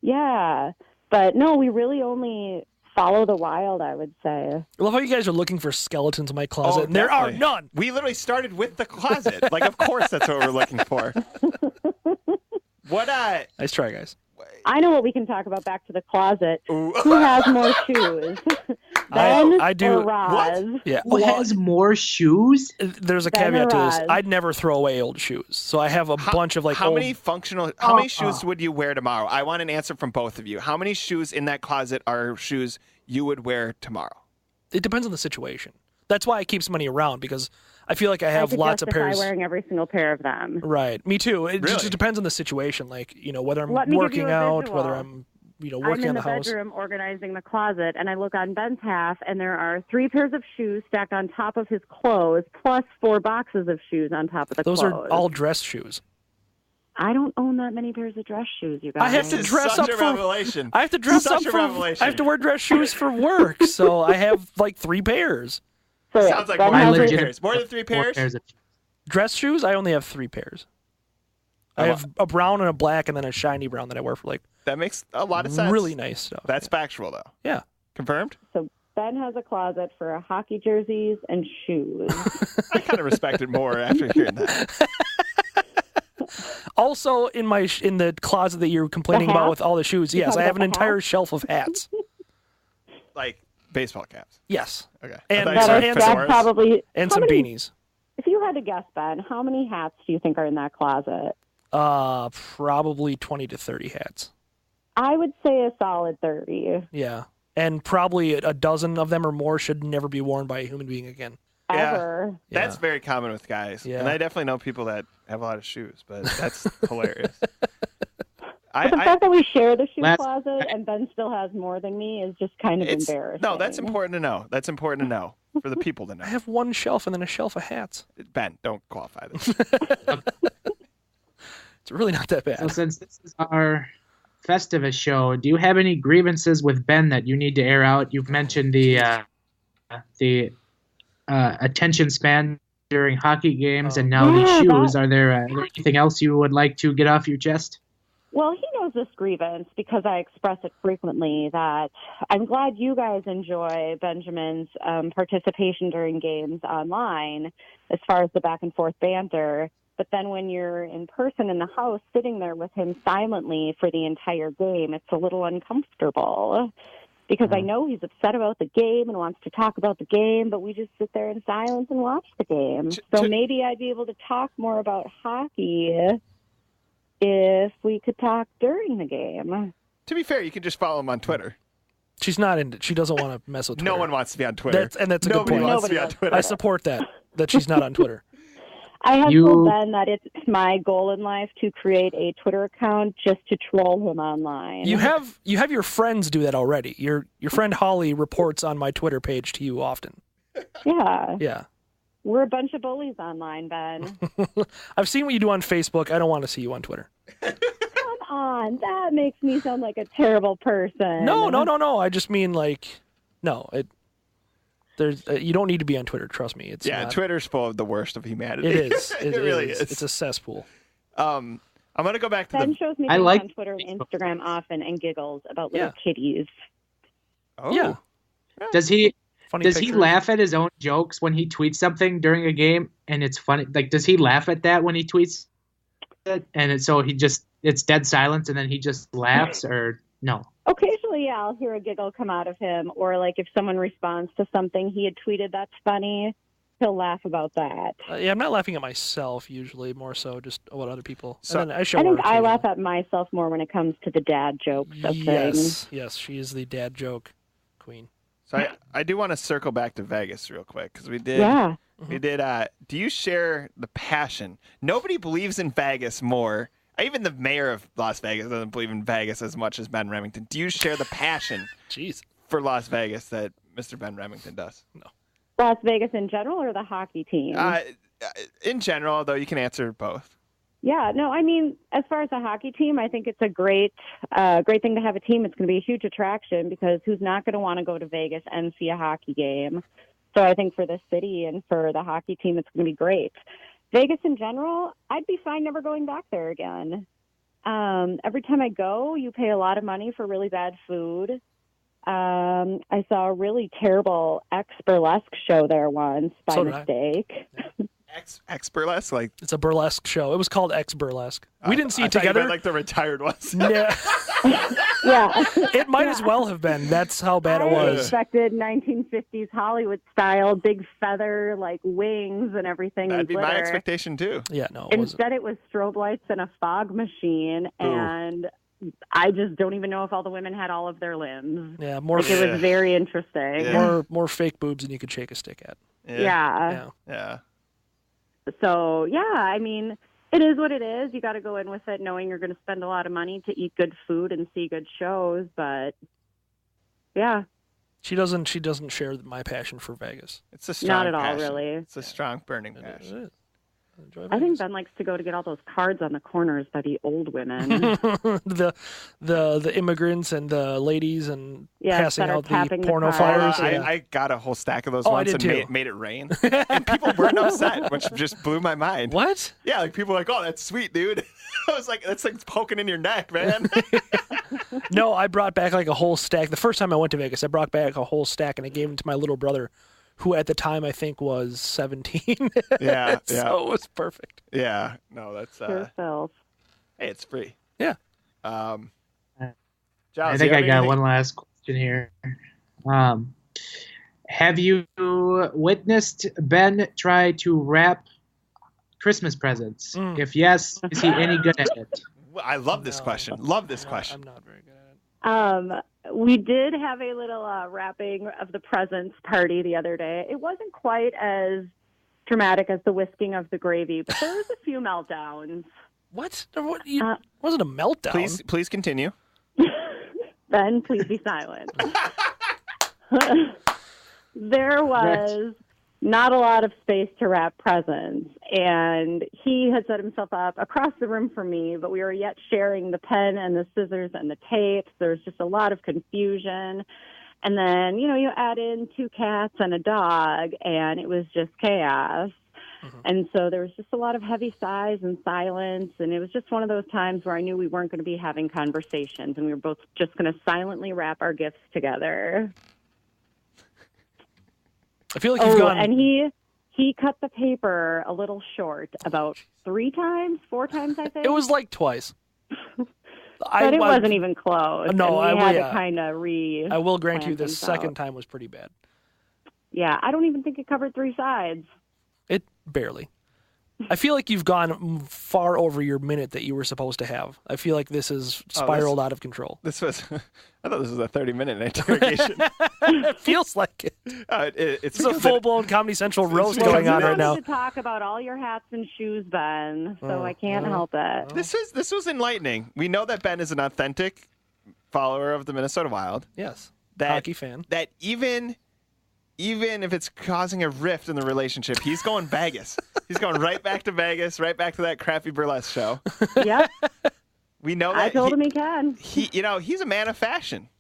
Yeah. But no, we really only follow the Wild, I would say. I love how you guys are looking for skeletons in my closet, and there are none. We literally started with the closet. Like, of course that's what we're looking for. Nice try, guys. I know what we can talk about back to the closet. Ooh. Who has more shoes? Ben I do. Or Roz? What? Yeah. Who has more shoes? There's a Ben caveat to or this. Roz? I'd never throw away old shoes, so I have a bunch of like. How old... many shoes would you wear tomorrow? I want an answer from both of you. How many shoes in that closet are shoes you would wear tomorrow? It depends on the situation. That's why I keep some money around, because I feel like I have lots of pairs. Wearing every single pair of them. Right. Me too. It just depends on the situation. Like, whether I'm working out, whether I'm, working I'm in on the the house. bedroom organizing the closet, and I look on Ben's half, and there are 3 pairs of shoes stacked on top of his clothes, plus 4 boxes of shoes on top of the Those clothes. are all dress shoes. I don't own that many pairs of dress shoes, you guys. I have to dress up for revelation. I have to dress up for. I have to wear dress shoes for work, so I have like 3 pairs. So, sounds like more than 3 pairs. More than 3 pairs? Dress shoes? I only have 3 pairs. I have a brown and a black, and then a shiny brown that I wear for like. That makes a lot of sense. Really nice stuff. That's factual, though. Yeah. Confirmed? So Ben has a closet for hockey jerseys and shoes. I kind of respect it more after hearing that. Also, in the closet that you're complaining about with all the shoes, yes, I have an entire shelf of hats. Like baseball caps? Yes. Okay. And that's probably... And some beanies. If you had to guess, Ben, how many hats do you think are in that closet? Probably 20 to 30 hats. I would say a solid 30. Yeah. And probably a dozen of them or more should never be worn by a human being again. Ever. Yeah. That's very common with guys. Yeah. And I definitely know people that have a lot of shoes, but that's hilarious. But the fact that we share the shoe Last- closet and Ben still has more than me is just kind of embarrassing. No, that's important to know. That's important to know for the people to know. I have one shelf and then a shelf of hats. Ben, don't qualify this. It's really not that bad. So since this is our Festivus show, do you have any grievances with Ben that you need to air out? You've mentioned the attention span during hockey games, and now the shoes. Are there anything else you would like to get off your chest? Well, he knows this grievance because I express it frequently that I'm glad you guys enjoy Benjamin's participation during games online as far as the back and forth banter. But then when you're in person in the house sitting there with him silently for the entire game, it's a little uncomfortable because I know he's upset about the game and wants to talk about the game, but we just sit there in silence and watch the game. So maybe I'd be able to talk more about hockey if we could talk during the game. To be fair, you can just follow him on Twitter. She's not in. She doesn't want to mess with Twitter. No one wants to be on Twitter. That's a good Nobody point. wants to be on Twitter. I support that she's not on Twitter. I have told Ben that it's my goal in life to create a Twitter account just to troll him online. You have your friends do that already. Your friend Holly reports on my Twitter page to you often. Yeah. Yeah. We're a bunch of bullies online, Ben. I've seen what you do on Facebook. I don't want to see you on Twitter. Come on. That makes me sound like a terrible person. No. I just mean no. You don't need to be on Twitter. Trust me. It's not. Twitter's full of the worst of humanity. It is. It really is. It's a cesspool. I'm gonna go back to Ben the. shows me things on Twitter and Instagram often and giggles about little kitties. Oh. Yeah. Does he? Funny Does pictures. he laugh at his own jokes when he tweets something during a game and it's funny? Like, does he laugh at that when he tweets it? And it's dead silence and then he just laughs, or no? Occasionally, yeah, I'll hear a giggle come out of him, or like if someone responds to something he had tweeted that's funny, he'll laugh about that. I'm not laughing at myself usually, more so just what other people. So, and then I think I laugh at myself more when it comes to the dad jokes of things. Yes, she is the dad joke queen. So I do want to circle back to Vegas real quick because we did. Yeah. We did. Do you share the passion? Nobody believes in Vegas more. Even the mayor of Las Vegas doesn't believe in Vegas as much as Ben Remington. Do you share the passion for Las Vegas that Mr. Ben Remington does? No. Las Vegas in general or the hockey team? In general, though, you can answer both. Yeah, no, I mean, as far as the hockey team, I think it's a great thing to have a team. It's going to be a huge attraction because who's not going to want to go to Vegas and see a hockey game? So I think for the city and for the hockey team, it's going to be great. Vegas in general, I'd be fine never going back there again. Every time I go, you pay a lot of money for really bad food. I saw a really terrible ex-burlesque show there once by mistake. Ex burlesque, like it's a burlesque show. It was called Ex Burlesque. We didn't see it you together. meant like the retired ones. Yeah. Yeah. It might as well have been. That's how bad it I was. expected 1950s Hollywood style, big feather, like wings and everything. That'd and be glitter. my expectation too. Yeah, no. It Instead, it was strobe lights and a fog machine, and I just don't even know if all the women had all of their limbs. Yeah, more. Like, it was very interesting. Yeah. More fake boobs than you could shake a stick at. Yeah. So, yeah, I mean, it is what it is. You got to go in with it knowing you're going to spend a lot of money to eat good food and see good shows, but yeah. She doesn't share my passion for Vegas. It's a strong Not at all, passion. really. It's a strong burning passion. I think Ben likes to go to get all those cards on the corners by the old women. the immigrants and the ladies and passing out the porno cards. flyers. I got a whole stack of those I once did and too. made it rain. And people weren't upset, which just blew my mind. What? Yeah, like people were like, oh, that's sweet, dude. I was like, that's like poking in your neck, man. No, I brought back like a whole stack. The first time I went to Vegas, I brought back a whole stack and I gave them to my little brother, who at the time I think was 17. Yeah. So it was perfect. Yeah. No, that's hey, it's free. Yeah. Giles, I think I got one last question here. Have you witnessed Ben try to rap Christmas presents? If yes, is he any good at it? I love this question. Love this question. I'm not very good at it. We did have a little wrapping of the presents party the other day. It wasn't quite as dramatic as the whisking of the gravy, but there was a few meltdowns. What? Wasn't a meltdown. Please continue. Ben, please be silent. There was not a lot of space to wrap presents, and he had set himself up across the room from me, but we were yet sharing the pen and the scissors and the tapes. There was just a lot of confusion. And then, you add in 2 cats and a dog, and it was just chaos. Mm-hmm. And so there was just a lot of heavy sighs and silence, and it was just one of those times where I knew we weren't going to be having conversations, and we were both just going to silently wrap our gifts together. I feel like you've gone... and he cut the paper a little short, about 4 times, I think. It was like twice. But it wasn't even close. No, and we had to kind of I will grant you the second time was pretty bad. Yeah, I don't even think it covered 3 sides. It barely. I feel like you've gone far over your minute that you were supposed to have. I feel like this has spiraled out of control. I thought this was a 30-minute interrogation. It feels like it. It's a full-blown Comedy Central roast going on right now. To talk about all your hats and shoes, Ben, so I can't help it. This was enlightening. We know that Ben is an authentic follower of the Minnesota Wild. Yes, hockey fan. That even if it's causing a rift in the relationship, he's going Vegas. He's going right back to Vegas, right back to that crappy burlesque show. Yep. We know that. I told him he can. He's a man of fashion.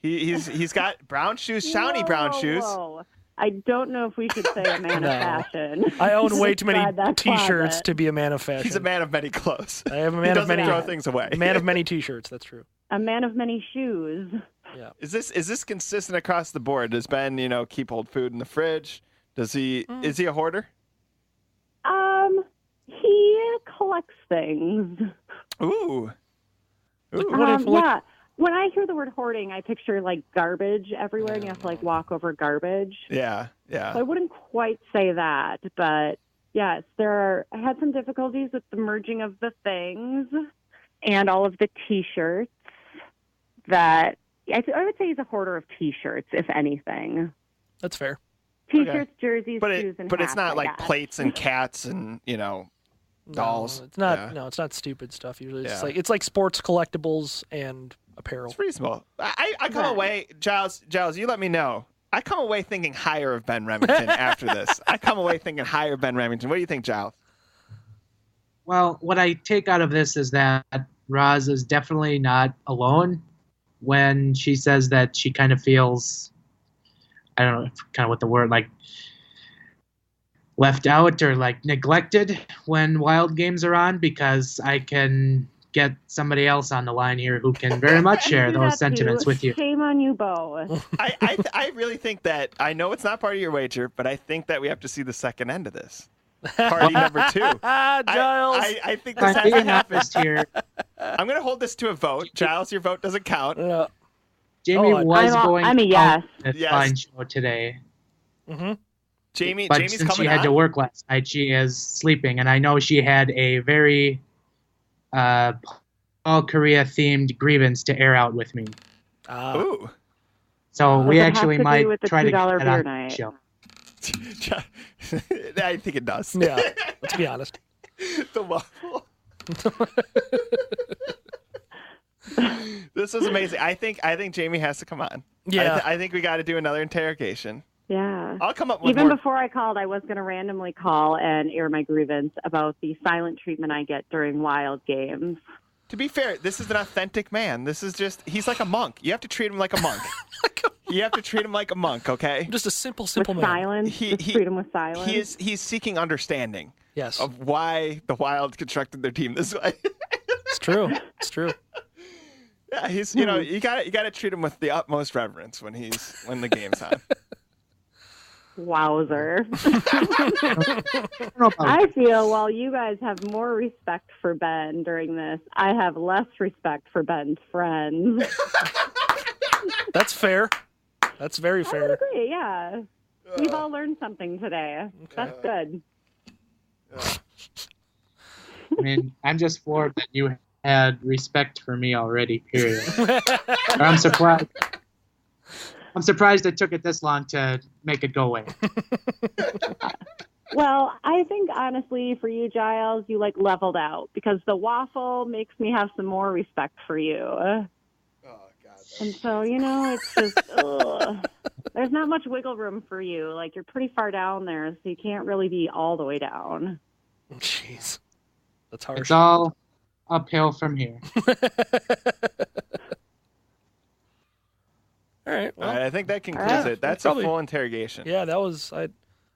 He's got brown shoes, shiny brown shoes. Whoa. I don't know if we should say a man of fashion. I own way too many T-shirts to be a man of fashion. He's a man of many clothes. I am a man of many. Throw things away. A man of many T-shirts. That's true. A man of many shoes. Yeah. Is this consistent across the board? Does Ben, keep old food in the fridge? Does he? Is he a hoarder? He collects things. Ooh. Yeah. When I hear the word hoarding, I picture like garbage everywhere, and you have to like walk over garbage. Yeah. So I wouldn't quite say that, but yes, I had some difficulties with the merging of the things and all of the T-shirts. That I would say he's a hoarder of T-shirts, if anything. That's fair. T-shirts, jerseys, shoes, and but hats, it's not like guess. plates and cats and dolls. No, it's not. Yeah. No, it's not stupid stuff. Usually, it's like sports collectibles and apparel. It's reasonable. I come away, Giles. You let me know. I come away thinking higher of Ben Remington after this. I come away thinking higher of Ben Remington. What do you think, Giles? Well, what I take out of this is that Roz is definitely not alone when she says that she kind of feels, I don't know, kind of what the word, like left out or like neglected when Wild games are on, because I can get somebody else on the line here who can very much share those sentiments with you. Shame on you both. I really think that, I know it's not part of your wager, but I think that we have to see the second end of this. Party number 2. Giles. I think this has to happen here. I'm going to hold this to a vote. Giles, your vote doesn't count. Jamie was going I'm a yes. a fine show today. Mm-hmm. Jamie's since coming she had to work last night, she is sleeping, and I know she had a very all Korea-themed grievance to air out with me. Ooh. So we actually might try to get that on the show. I think it does. Yeah, let's be honest. The waffle. This was amazing. I think Jamie has to come on. Yeah. I think we got to do another interrogation. Yeah. I'll come up with Even more. before I called, I was going to randomly call and air my grievance about the silent treatment I get during Wild games. To be fair, this is an authentic man. This is he's like a monk. You have to treat him like a monk. You have to treat him like a monk, okay? Just a simple with man. Silence. Just treat him with silence. He's seeking understanding. Yes. Of why the Wild constructed their team this way. It's true. It's true. Yeah, he's you got to treat him with the utmost reverence when the game's on. Wowzer. I feel while you guys have more respect for Ben during this, I have less respect for Ben's friends. That's fair. That's very fair. I would agree, yeah. We've all learned something today. That's good. I mean, I'm just floored that you had respect for me already, period. Or I'm surprised. I'm surprised it took it this long to make it go away. Well, I think honestly for you, Giles, you like leveled out because the waffle makes me have some more respect for you. Oh God. And so, it's just, there's not much wiggle room for you. Like, you're pretty far down there, so you can't really be all the way down. Jeez. That's harsh. It's all uphill from here. All right. All Well, right, I think that concludes Alright. it. That's Probably- a full interrogation. yeah, that was. I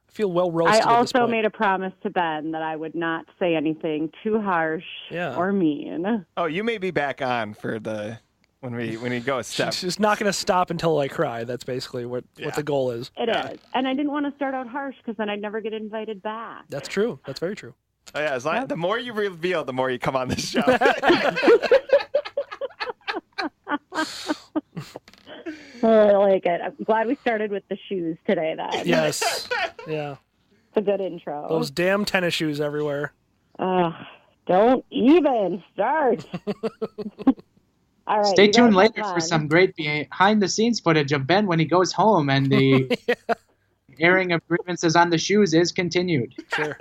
feel well I roasted. at this also point. made a promise to Ben that I would not say anything too harsh Yeah. or mean. Oh, you may be back on for the when we go a step. She's just not going to stop until I cry. That's basically what the goal is. It is. And I didn't want to start out harsh because then I'd never get invited back. That's true. That's very true. Oh, yeah, the more you reveal, the more you come on this show. Oh, I like it. I'm glad we started with the shoes today, then. Yes. Yeah. It's a good intro. Those damn tennis shoes everywhere. Don't even start. All right. Stay you tuned guys later have for fun. some great behind-the-scenes footage of Ben when he goes home, and the airing of grievances on the shoes is continued. Sure.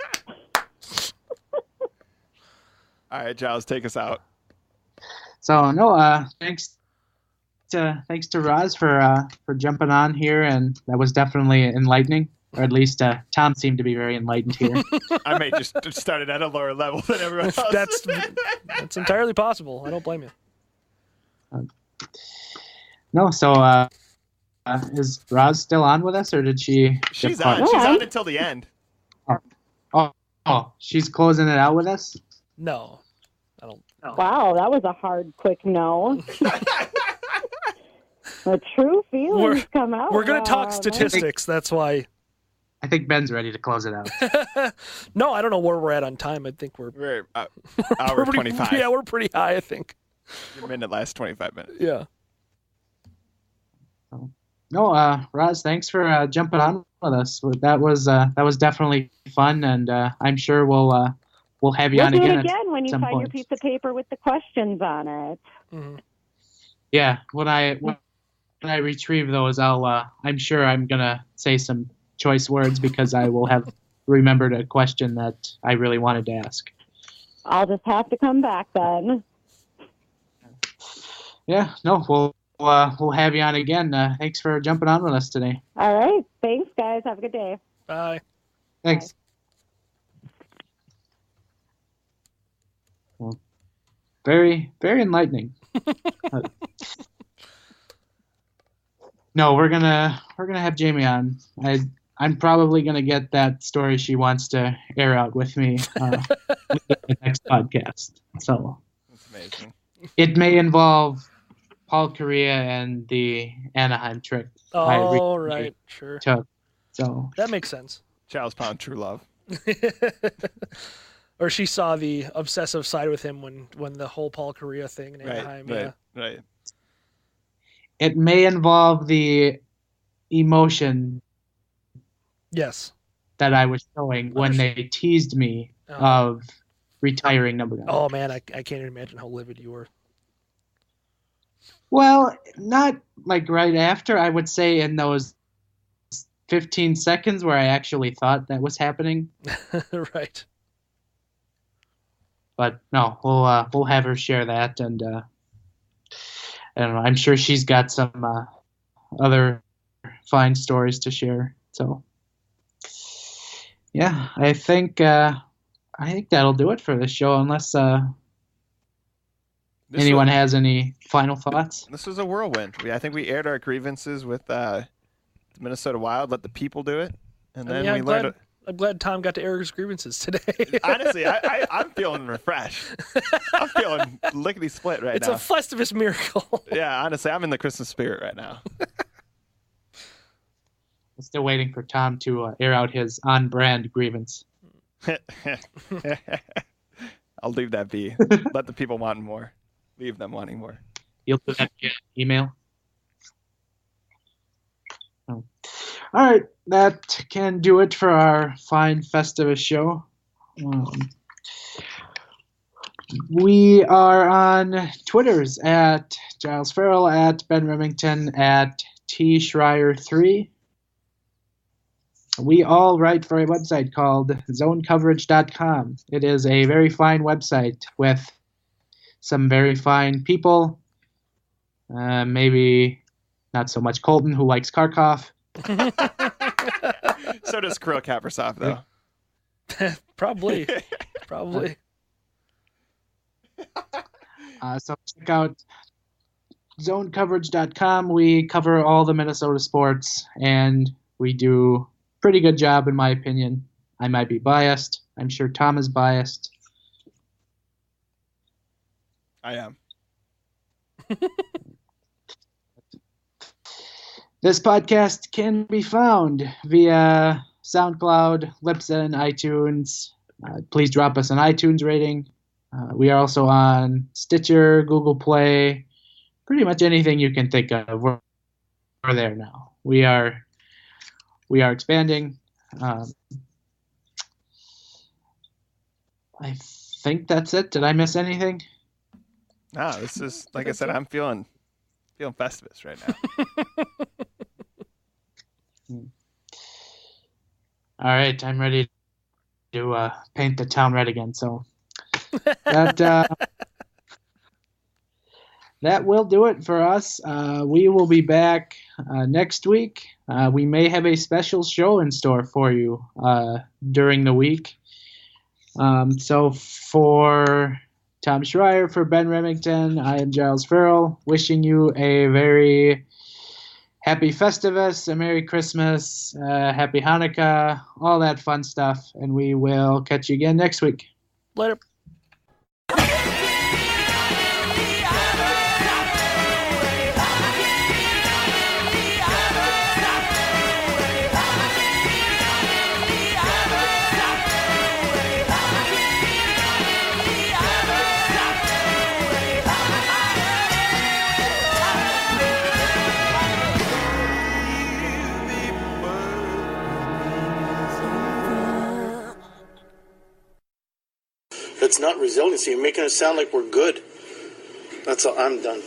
All right, Giles, take us out. So no, thanks to Roz for jumping on here, and that was definitely enlightening. Or at least Tom seemed to be very enlightened here. I may just started at a lower level than everyone else. That's entirely possible. I don't blame you. No, so is Roz still on with us, or did she? She's depart? on. She's on until the end. Oh, she's closing it out with us. No. I don't. Wow, that was a hard, quick no. The true feelings come out. We're going to talk man. statistics. That's why. I think Ben's ready to close it out. No, I don't know where we're at on time. I think we're We're hour we're pretty- 25. Yeah, we're pretty high, I think. Your minute lasts 25 minutes. Yeah. No, Roz, thanks for jumping on with us. That was definitely fun, and I'm sure we'll have you We'll on do again. it at again when you some find your point. piece of paper with the questions on it. Mm-hmm. Yeah, when I retrieve those, I'm sure I'm gonna say some choice words because I will have remembered a question that I really wanted to ask. I'll just have to come back then. Yeah, no, we'll have you on again. Thanks for jumping on with us today. All right. Thanks, guys. Have a good day. Bye. Thanks. Well, very, very enlightening. No, we're gonna have Jamie on. I'm probably gonna get that story she wants to air out with me the next podcast. So That's amazing. it may involve Paul Correa and the Anaheim trip. I Oh, recently right. Sure. took. So That makes sense. Giles found true love. Or she saw the obsessive side with him when the whole Paul Correa thing in Anaheim. Yeah. Right. it may involve the emotion Yes. that I was showing when they teased me Oh. of retiring number 9. Oh man, I can't even imagine how livid you were. Well, not like right after. I would say in those 15 seconds where I actually thought that was happening. Right. But no, we'll have her share that, and I don't know. I'm sure she's got some other fine stories to share. So yeah, I think that'll do it for this show, unless anyone has any final thoughts. This was a whirlwind. I think we aired our grievances with the Minnesota Wild. Let the people do it, and then we learned. I'm glad Tom got to air his grievances today. Honestly, I'm feeling refreshed. I'm feeling lickety split right It's now. a Festivus miracle. Yeah, honestly, I'm in the Christmas spirit right now. I'm still waiting for Tom to air out his on-brand grievance. I'll leave that be. Let the people want more. Leave them wanting more. You'll do that via email. Oh. All right, that can do it for our fine Festivus show. We are on Twitters at Giles Farrell, at Ben Remington, at T Schreier3. We all write for a website called zonecoverage.com. It is a very fine website with some very fine people. Maybe not so much Colton, who likes Kharkov. So does Kirill Kaprizov, though. Probably. So check out zonecoverage.com. We cover all the Minnesota sports, and we do a pretty good job, in my opinion. I might be biased. I'm sure Tom is biased. I am. This podcast can be found via SoundCloud, Libsyn, iTunes. Please drop us an iTunes rating. We are also on Stitcher, Google Play, pretty much anything you can think of. We're there now. We are expanding. I think that's it. Did I miss anything? No, this is, like I said, I'm feeling Festivus right now. All right, I'm ready to paint the town red again. So that will do it for us. We will be back next week. We may have a special show in store for you during the week. So for Tom Schreier, for Ben Remington, I am Giles Farrell, wishing you a very happy Festivus, a Merry Christmas, Happy Hanukkah, all that fun stuff, and we will catch you again next week. Later. It's not resiliency. You're making it sound like we're good. That's all. I'm done.